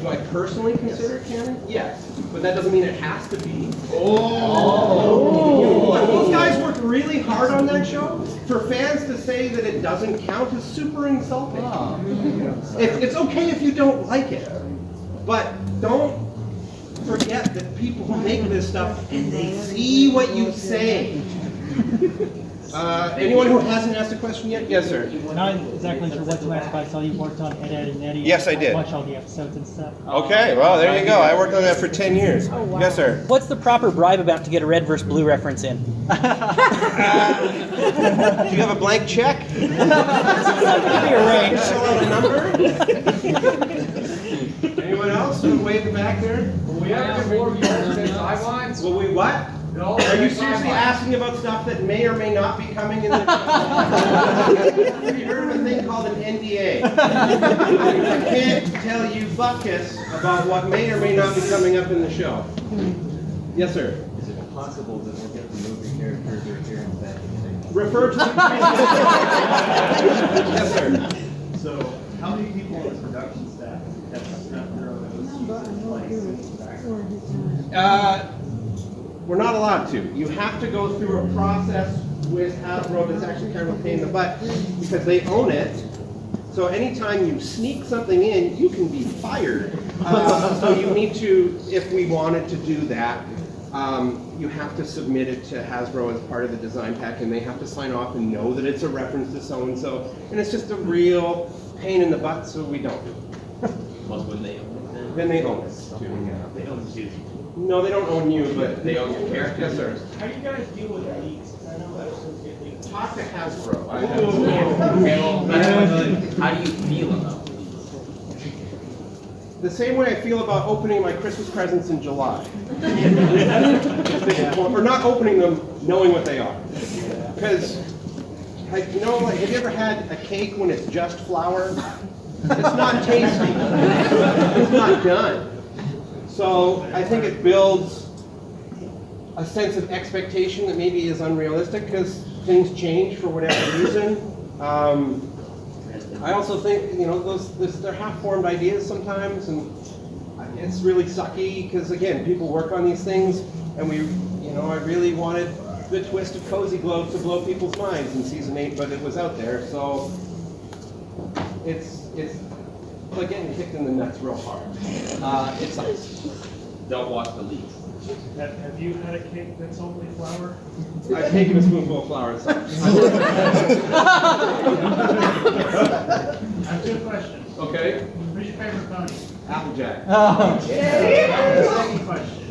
Speaker 2: Do I personally consider it canon? Yes. But that doesn't mean it has to be. Those guys worked really hard on that show. For fans to say that it doesn't count is super insulting. It's okay if you don't like it. But don't forget that people who make this stuff, they see what you say. Anyone who hasn't asked a question yet? Yes, sir.
Speaker 13: Not exactly sure what to ask, but I saw you worked on Ed, and Eddie.
Speaker 2: Yes, I did.
Speaker 13: Watched all the episodes and stuff.
Speaker 2: Okay, well, there you go. I worked on that for 10 years. Oh, wow. Yes, sir.
Speaker 14: What's the proper bribe amount to get a red versus blue reference in?
Speaker 2: Do you have a blank check?
Speaker 14: Give me a range.
Speaker 2: Fill out a number? Anyone else? Way at the back there?
Speaker 15: We have more viewers than timelines.
Speaker 2: Will we what?
Speaker 15: No.
Speaker 2: Are you seriously asking about stuff that may or may not be coming in the Have you heard of a thing called an NDA? I can't tell you buckus about what may or may not be coming up in the show. Yes, sir.
Speaker 16: Is it possible that we'll get the movie characters or here and back?
Speaker 2: Refer to the Yes, sir.
Speaker 16: So, how many people on the production staff have spent their own
Speaker 2: We're not allowed to. You have to go through a process with Hasbro that's actually kind of a pain in the butt because they own it. So anytime you sneak something in, you can be fired. So you need to, if we wanted to do that, you have to submit it to Hasbro as part of the design pack, and they have to sign off and know that it's a reference to so-and-so. And it's just a real pain in the butt, so we don't.
Speaker 16: Well, when they own it,
Speaker 2: then they own it.
Speaker 16: They own you.
Speaker 2: No, they don't own you, but they own your character. Yes, sir.
Speaker 13: How do you guys deal with leaks? I know episodes get leaked.
Speaker 2: Talk to Hasbro.
Speaker 16: How do you feel about it?
Speaker 2: The same way I feel about opening my Christmas presents in July. Or not opening them, knowing what they are. Because, have you ever had a cake when it's just flour? It's not tasty. It's not done. So I think it builds a sense of expectation that maybe is unrealistic because things change for whatever reason. I also think, they're half-formed ideas sometimes, and it's really sucky because, again, people work on these things, and I really wanted the twist of Cozy Glow to blow people's minds in season 8, but it was out there, so it's like getting kicked in the nuts real hard. It sucks.
Speaker 16: Don't watch the leaks.
Speaker 7: Have you had a cake that's only flour?
Speaker 2: I've taken a spoonful of flour. So.
Speaker 7: I have two questions.
Speaker 11: Okay.
Speaker 7: Who's your favorite pony?
Speaker 2: Applejack.
Speaker 7: Second question.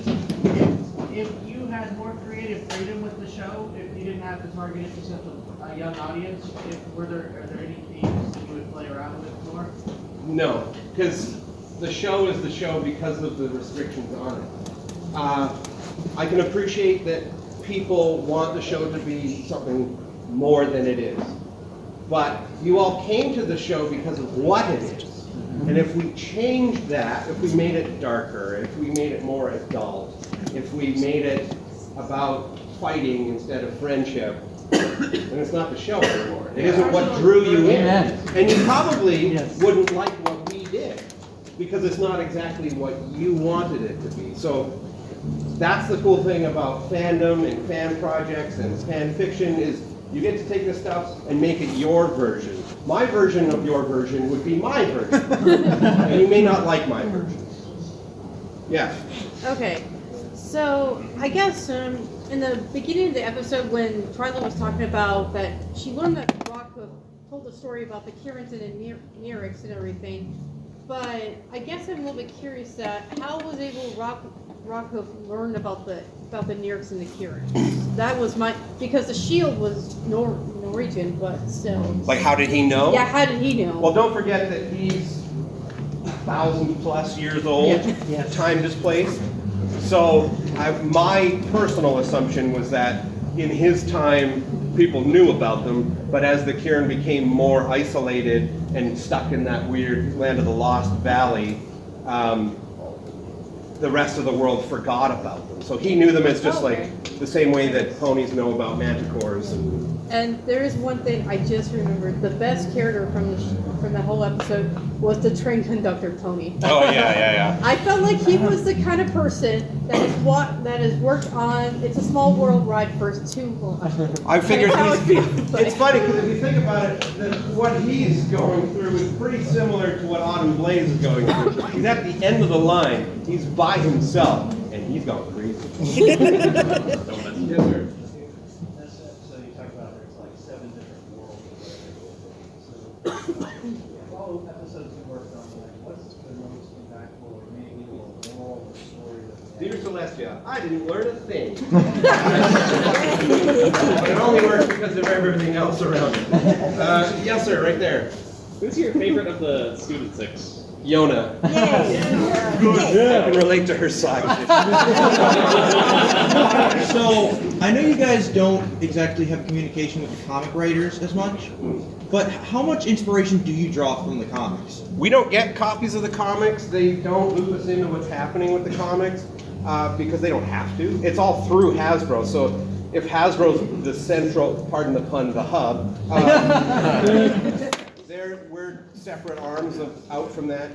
Speaker 7: If you had more creative freedom with the show, if you didn't have to target it to such a young audience, are there any themes that you would play around with more?
Speaker 2: No, because the show is the show because of the restrictions on it. I can appreciate that people want the show to be something more than it is. But you all came to the show because of what it is. And if we changed that, if we made it darker, if we made it more adult, if we made it about fighting instead of friendship, then it's not the show anymore. It isn't what drew you in. And you probably wouldn't like what we did because it's not exactly what you wanted it to be. So that's the cool thing about fandom and fan projects and fan fiction is you get to take this stuff and make it your version. My version of your version would be my version. And you may not like my version. Yes.
Speaker 10: Okay, so I guess in the beginning of the episode when Twyla was talking about that she learned that Rockhoof told the story about the Kieranton and Neerix and everything, but I guess I'm a little bit curious that how was Rockhoof learn about the Neerix and the Kierans? That was because the shield was Norwegian, but still.
Speaker 2: Like how did he know?
Speaker 10: Yeah, how did he know?
Speaker 2: Well, don't forget that he's 1,000+ years old, time displaced. So my personal assumption was that in his time, people knew about them, but as the Kieran became more isolated and stuck in that weird land of the Lost Valley, the rest of the world forgot about them. So he knew them as just like the same way that ponies know about manticores.
Speaker 10: And there is one thing I just remembered. The best character from the whole episode was the train conductor, Tony.
Speaker 2: Oh, yeah.
Speaker 10: I felt like he was the kind of person that has worked on It's a Small World ride for 2 months.
Speaker 2: I figured it's funny because if you think about it, what he's going through is pretty similar to what Autumn Blaze is going through. He's at the end of the line, he's by himself, and he's going crazy. Yes, sir.
Speaker 16: So you talk about there's like 7 different worlds. So all episodes you worked on, like what's the most impactful or meaningful moral or story that
Speaker 2: Dear Celestia, I didn't learn a thing. But it only works because of everything else around it. Yes, sir, right there.
Speaker 17: Who's your favorite of the student 6?
Speaker 2: Yona. I can relate to her side.
Speaker 18: So, I know you guys don't exactly have communication with the comic writers as much, but how much inspiration do you draw from the comics?
Speaker 2: We don't get copies of the comics. They don't loop us into what's happening with the comics because they don't have to. It's all through Hasbro. So if Hasbro's the central, pardon the pun, the hub, we're separate arms out from that.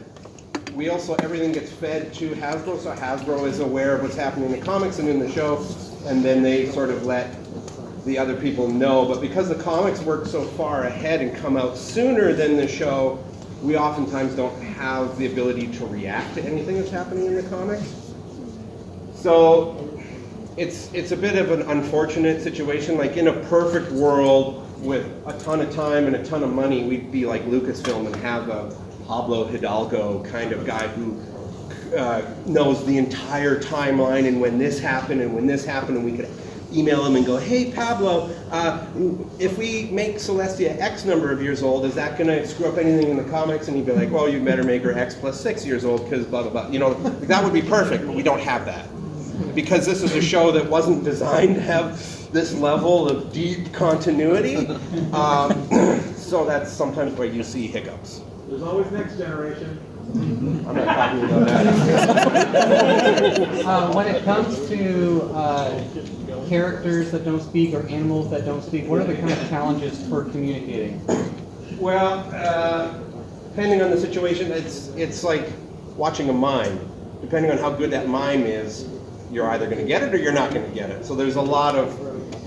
Speaker 2: We also, everything gets fed to Hasbro, so Hasbro is aware of what's happening in the comics and in the show, and then they sort of let the other people know. But because the comics work so far ahead and come out sooner than the show, we oftentimes don't have the ability to react to anything that's happening in the comics. So it's a bit of an unfortunate situation. Like in a perfect world with a ton of time and a ton of money, we'd be like Lucasfilm and have a Pablo Hidalgo kind of guy who knows the entire timeline and when this happened and when this happened, and we could email him and go, hey Pablo, if we make Celestia X number of years old, is that going to screw up anything in the comics? And he'd be like, well, you better make her X plus 6 years old because blah, blah, blah. You know, that would be perfect, but we don't have that. Because this is a show that wasn't designed to have this level of deep continuity. So that's sometimes where you see hiccups.
Speaker 16: There's always next generation.
Speaker 2: I'm not talking about that.
Speaker 19: When it comes to characters that don't speak or animals that don't speak, what are the kind of challenges for communicating?
Speaker 2: Well, depending on the situation, it's like watching a mime. Depending on how good that mime is, you're either going to get it or you're not going to get it. So there's a lot of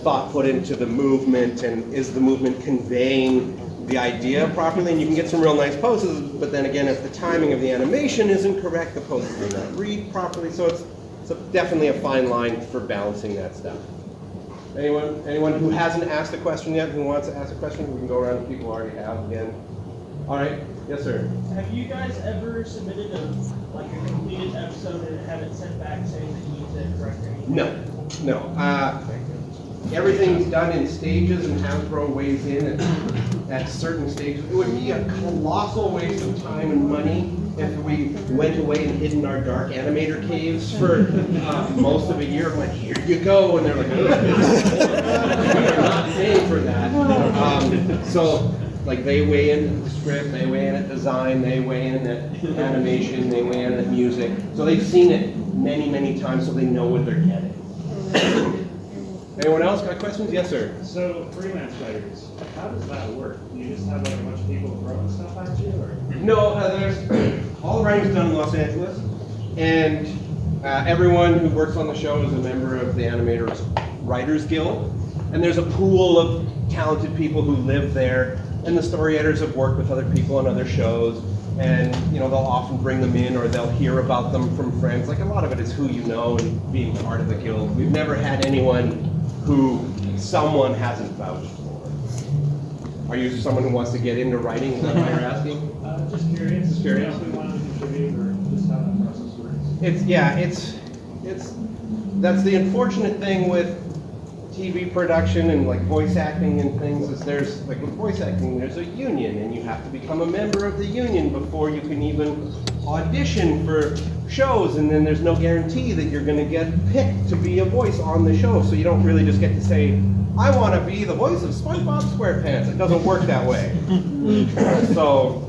Speaker 2: thought put into the movement, and is the movement conveying the idea properly? And you can get some real nice poses, but then again, if the timing of the animation isn't correct, the poses may not read properly. So it's definitely a fine line for balancing that stuff. Anyone who hasn't asked a question yet, who wants to ask a question, we can go around to people who already have again. All right, yes sir.
Speaker 16: Have you guys ever submitted a completed episode and have it sent back saying that you need to correct anything?
Speaker 2: No. Everything's done in stages, and Hasbro weighs in at certain stages. It would be a colossal waste of time and money if we went away and hid in our dark animator caves for most of a year. I'm like, here you go, and they're like, we are not paying for that. So, like, they weigh in at the script, they weigh in at design, they weigh in at animation, they weigh in at music. So they've seen it many, many times, so they know what they're getting. Anyone else got questions? Yes, sir.
Speaker 16: So, freelance writers, how does that work? You just have like a bunch of people throwing stuff at you, or?
Speaker 2: No, there's all the writing's done in Los Angeles, and everyone who works on the show is a member of the Animators Writers Guild, and there's a pool of talented people who live there, and the story editors have worked with other people on other shows, and they'll often bring them in, or they'll hear about them from friends. Like, a lot of it is who you know and being part of the guild. We've never had anyone who someone hasn't vouched for. Are you someone who wants to get into writing? Is that what you're asking?
Speaker 16: Just curious.
Speaker 2: Just curious.
Speaker 16: If we wanted to contribute, or just how that process works.
Speaker 2: That's the unfortunate thing with TV production and like voice acting and things is there's, like with voice acting, there's a union, and you have to become a member of the union before you can even audition for shows, and then there's no guarantee that you're going to get picked to be a voice on the show, so you don't really just get to say, I want to be the voice of SpongeBob SquarePants. It doesn't work that way. So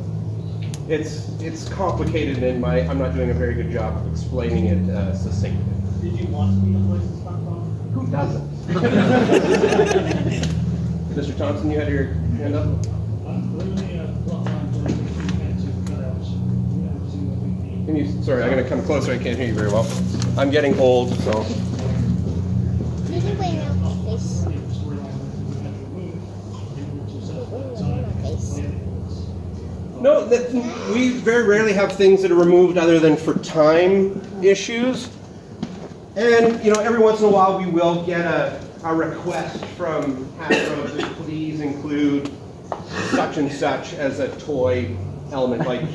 Speaker 2: it's complicated, and I'm not doing a very good job of explaining it succinctly.
Speaker 16: Did you want to be the voice of SpongeBob?
Speaker 2: Who doesn't? Mr. Thompson, you had your hand up? Can you, sorry, I'm going to come closer. I can't hear you very well. I'm getting old, so. No, we very rarely have things that are removed other than for time issues. And, every once in a while we will get a request from Hasbro to please include such and such as a toy element, like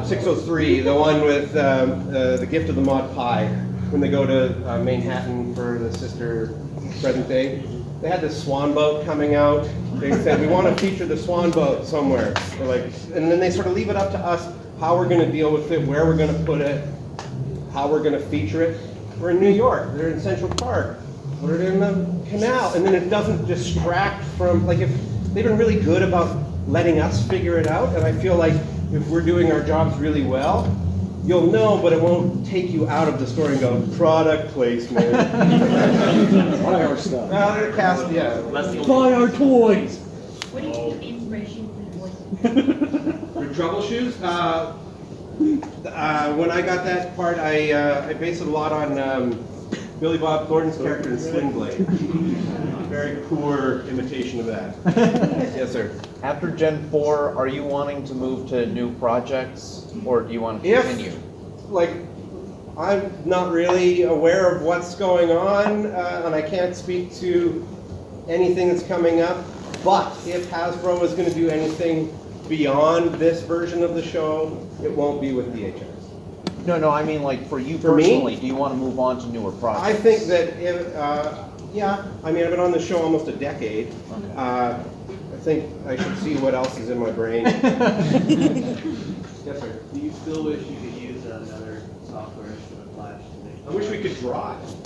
Speaker 2: 603, the one with the gift of the Mod Pie, when they go to Manhattan for the sister present day. They had this swan boat coming out. They said, we want to feature the swan boat somewhere. And then they sort of leave it up to us how we're going to deal with it, where we're going to put it, how we're going to feature it. We're in New York. They're in Central Park. Put it in the canal. And then it doesn't distract from, like, if they've been really good about letting us figure it out. And I feel like if we're doing our jobs really well, you'll know, but it won't take you out of the story and go, product placement.
Speaker 3: Buy our stuff.
Speaker 2: Buy our toys.
Speaker 8: What do you think of inspiration for the voice?
Speaker 2: For Troubleshoes? When I got that part, I based it a lot on Billy Bob Thornton's character in Sling Blade. Very poor imitation of that. Yes, sir.
Speaker 12: After Gen 4, are you wanting to move to new projects, or do you want to continue?
Speaker 2: I'm not really aware of what's going on, and I can't speak to anything that's coming up, but if Hasbro is going to do anything beyond this version of the show, it won't be with DHS.
Speaker 12: No, I mean, like, for you
Speaker 2: For me?
Speaker 12: personally, do you want to move on to newer projects?
Speaker 2: I think that if, I've been on the show almost a decade. I think I should see what else is in my brain. Yes, sir.
Speaker 16: Do you still wish you could use another software instead of Flash?
Speaker 2: I wish we could draw it.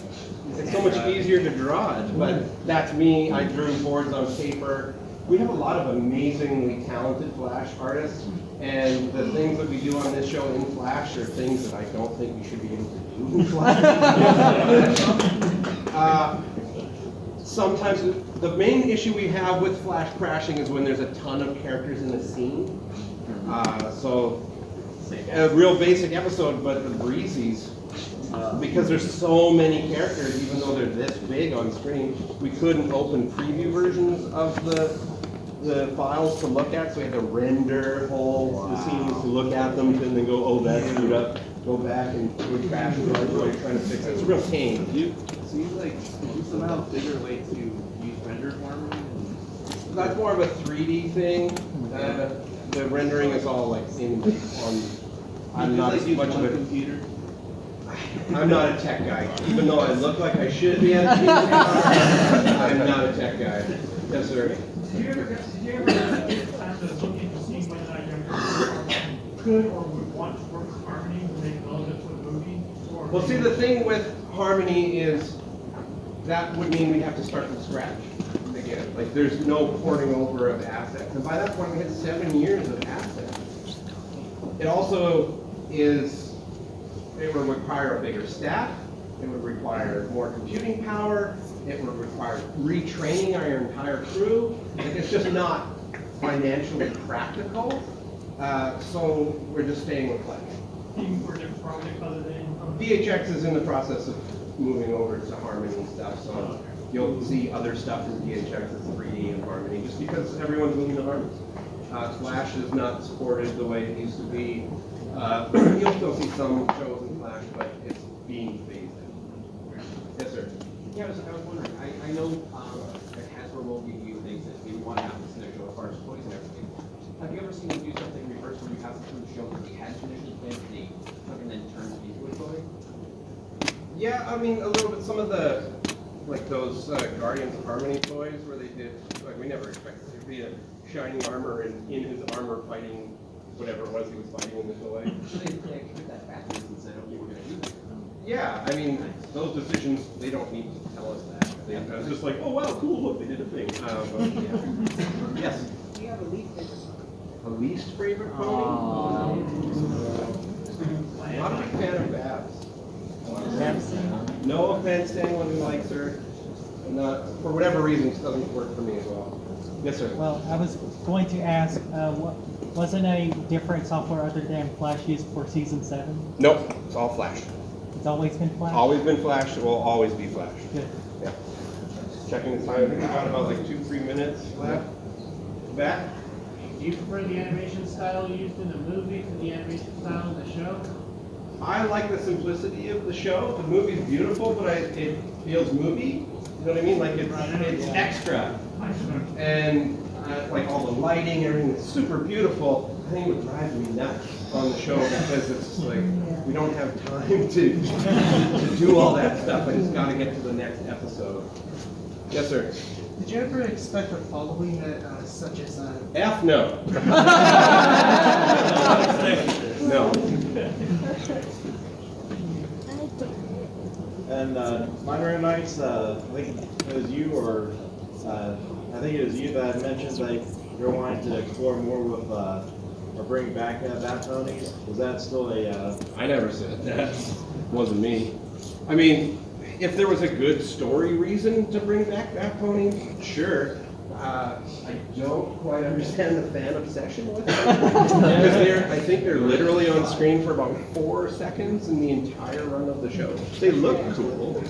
Speaker 2: It's so much easier to draw it, but that's me. I drew boards on paper. We have a lot of amazingly talented Flash artists, and the things that we do on this show in Flash are things that I don't think we should be able to do in Flash. Sometimes the main issue we have with Flash crashing is when there's a ton of characters in a scene. So a real basic episode, but the Breezies, because there's so many characters, even though they're this big on screen, we couldn't open preview versions of the the files to look at, so we had to render whole the scenes to look at them, and then go, oh, that's screwed up, go back and switch back and forth, trying to fix it. It's a real pain.
Speaker 16: Do you somehow figure a way to use render Harmony?
Speaker 2: That's more of a 3D thing. The rendering is all like I'm not as much of a
Speaker 16: computer.
Speaker 2: I'm not a tech guy, even though I look like I should be at I'm not a tech guy. Yes, sir.
Speaker 3: Did you ever get time to look into seeing whether or not you could or would want to work with Harmony when they develop it for the movie?
Speaker 2: Well, see, the thing with Harmony is that would mean we'd have to start from scratch again. Like, there's no porting over of assets. And by that point, we had 7 years of assets. It also is, it would require a bigger staff. It would require more computing power. It would require retraining our entire crew. Like, it's just not financially practical. So we're just staying with Flash.
Speaker 3: Even for a different project other than...
Speaker 2: VHX is in the process of moving over to Harmony and stuff, so you'll see other stuff in VHX that's 3D and Harmony, just because everyone's moving to Harmony. Flash is not supported the way it used to be. You'll still see some shows in Flash, but it's being phased in. Yes, sir.
Speaker 20: Yeah, I was wondering, I know that Hasbro will give you things that you want to have in their show as far as toys and everything. Have you ever seen them do something reverse where you have some show that they had initially planned that they took and then turned into a toy?
Speaker 2: Yeah, I mean, a little bit. Some of the, like those Guardians of Harmony toys where they did, like, we never expected there to be a shining armor and in his armor fighting whatever it was he was fighting in the toy.
Speaker 20: So they took that backwards and said, okay, we're going to do that.
Speaker 2: Yeah, I mean, those decisions, they don't need to tell us that. I was just like, oh wow, cool, look, they did a thing. But, yeah. Yes?
Speaker 20: Do you have a least favorite?
Speaker 2: A least favorite pony? Not a big fan of Babs. No offense to anyone who likes her. Not, for whatever reason, it doesn't work for me as well. Yes, sir.
Speaker 13: Well, I was going to ask, wasn't a different software other than Flash used for season 7?
Speaker 2: Nope, it's all Flash.
Speaker 13: It's always been Flash?
Speaker 2: Always been Flash, it will always be Flash.
Speaker 13: Good.
Speaker 2: Yeah. Checking the time, I think we got about like 2-3 minutes left. Back?
Speaker 7: Do you prefer the animation style used in the movie to the animation style in the show?
Speaker 2: I like the simplicity of the show. The movie's beautiful, but it feels movie. You know what I mean? Like it's extra. And like all the lighting, everything is super beautiful. I think it would drive me nuts on the show because it's like we don't have time to do all that stuff. I just got to get to the next episode. Yes, sir.
Speaker 21: Did you ever expect a following that such as
Speaker 2: F no. No.
Speaker 16: And Monterey Nights, I think it was you or I think it was you that mentioned like you're wanting to explore more with or bring back Bat Ponies. Was that still a?
Speaker 2: I never said that. Wasn't me. I mean, if there was a good story reason to bring back Bat Pony, sure. I don't quite understand the fan obsession with it. Because I think they're literally on screen for about 4 seconds in the entire run of the show. They look cool.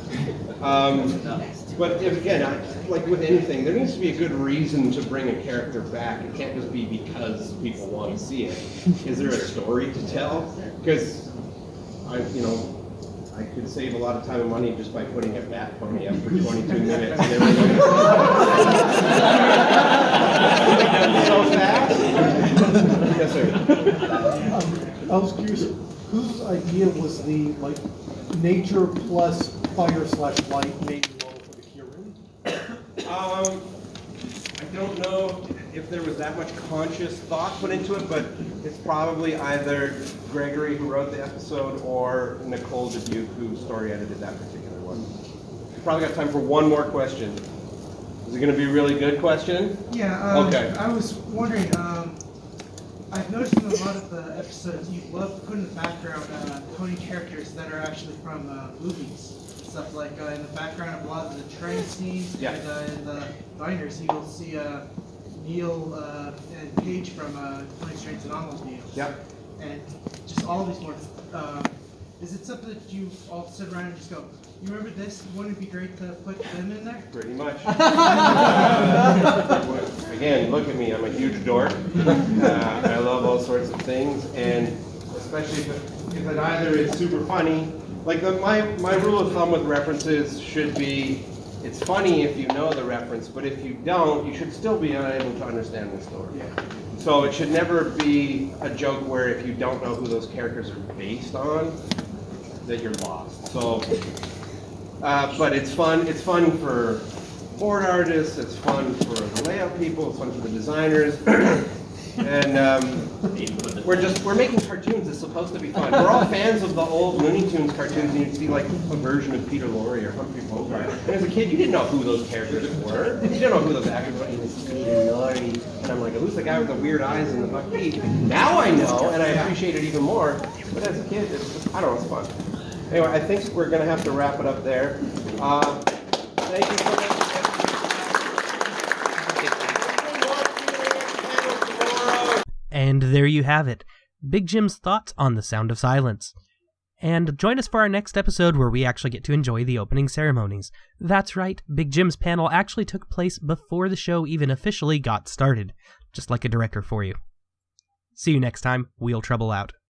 Speaker 2: But if, again, like with anything, there needs to be a good reason to bring a character back. It can't just be because people want to see it. Is there a story to tell? Because I could save a lot of time and money just by putting a Bat Pony up for 22 minutes. And so fast. Yes, sir.
Speaker 3: I was curious, whose idea was the like nature plus fire/light main model for the Kirin?
Speaker 2: I don't know if there was that much conscious thought put into it, but it's probably either Gregory who wrote the episode or Nicole Dubuque who story edited that particular one. Probably got time for one more question. Is it going to be a really good question?
Speaker 21: Yeah.
Speaker 2: Okay.
Speaker 21: I was wondering. I've noticed in a lot of the episodes you love to put in the background pony characters that are actually from movies. Stuff like in the background of a lot of the train scenes and in the binders, you'll see Neil and Paige from Planes, Trains, and Automobiles.
Speaker 2: Yep.
Speaker 21: And just all these ones. is it something that you all sit around and just go, you remember this? Wouldn't it be great to put them in there?
Speaker 2: Pretty much. Again, look at me, I'm a huge dork. I love all sorts of things, and especially if it either is super funny, like my rule of thumb with references should be, it's funny if you know the reference, but if you don't, you should still be unable to understand the story. So it should never be a joke where if you don't know who those characters are based on, that you're lost. So, but it's fun. It's fun for board artists. It's fun for the layout people. It's fun for the designers. And we're making cartoons. It's supposed to be fun. We're all fans of the old Looney Tunes cartoons, and you'd see like a version of Peter Lorre or Humphrey Bogart. And as a kid, you didn't know who those characters were. You didn't know who those actors were. It's Peter Lorre, and I'm like, who's the guy with the weird eyes and the buck-teeth? Now I know, and I appreciate it even more. But as a kid, I don't know, it's fun. Anyway, I think we're going to have to wrap it up there. Thank you so much.
Speaker 1: And there you have it, Big Jim's thoughts on The Sound of Silence. And join us for our next episode where we actually get to enjoy the opening ceremonies. That's right, Big Jim's panel actually took place before the show even officially got started, just like a director for you. See you next time, Wheel Trouble out.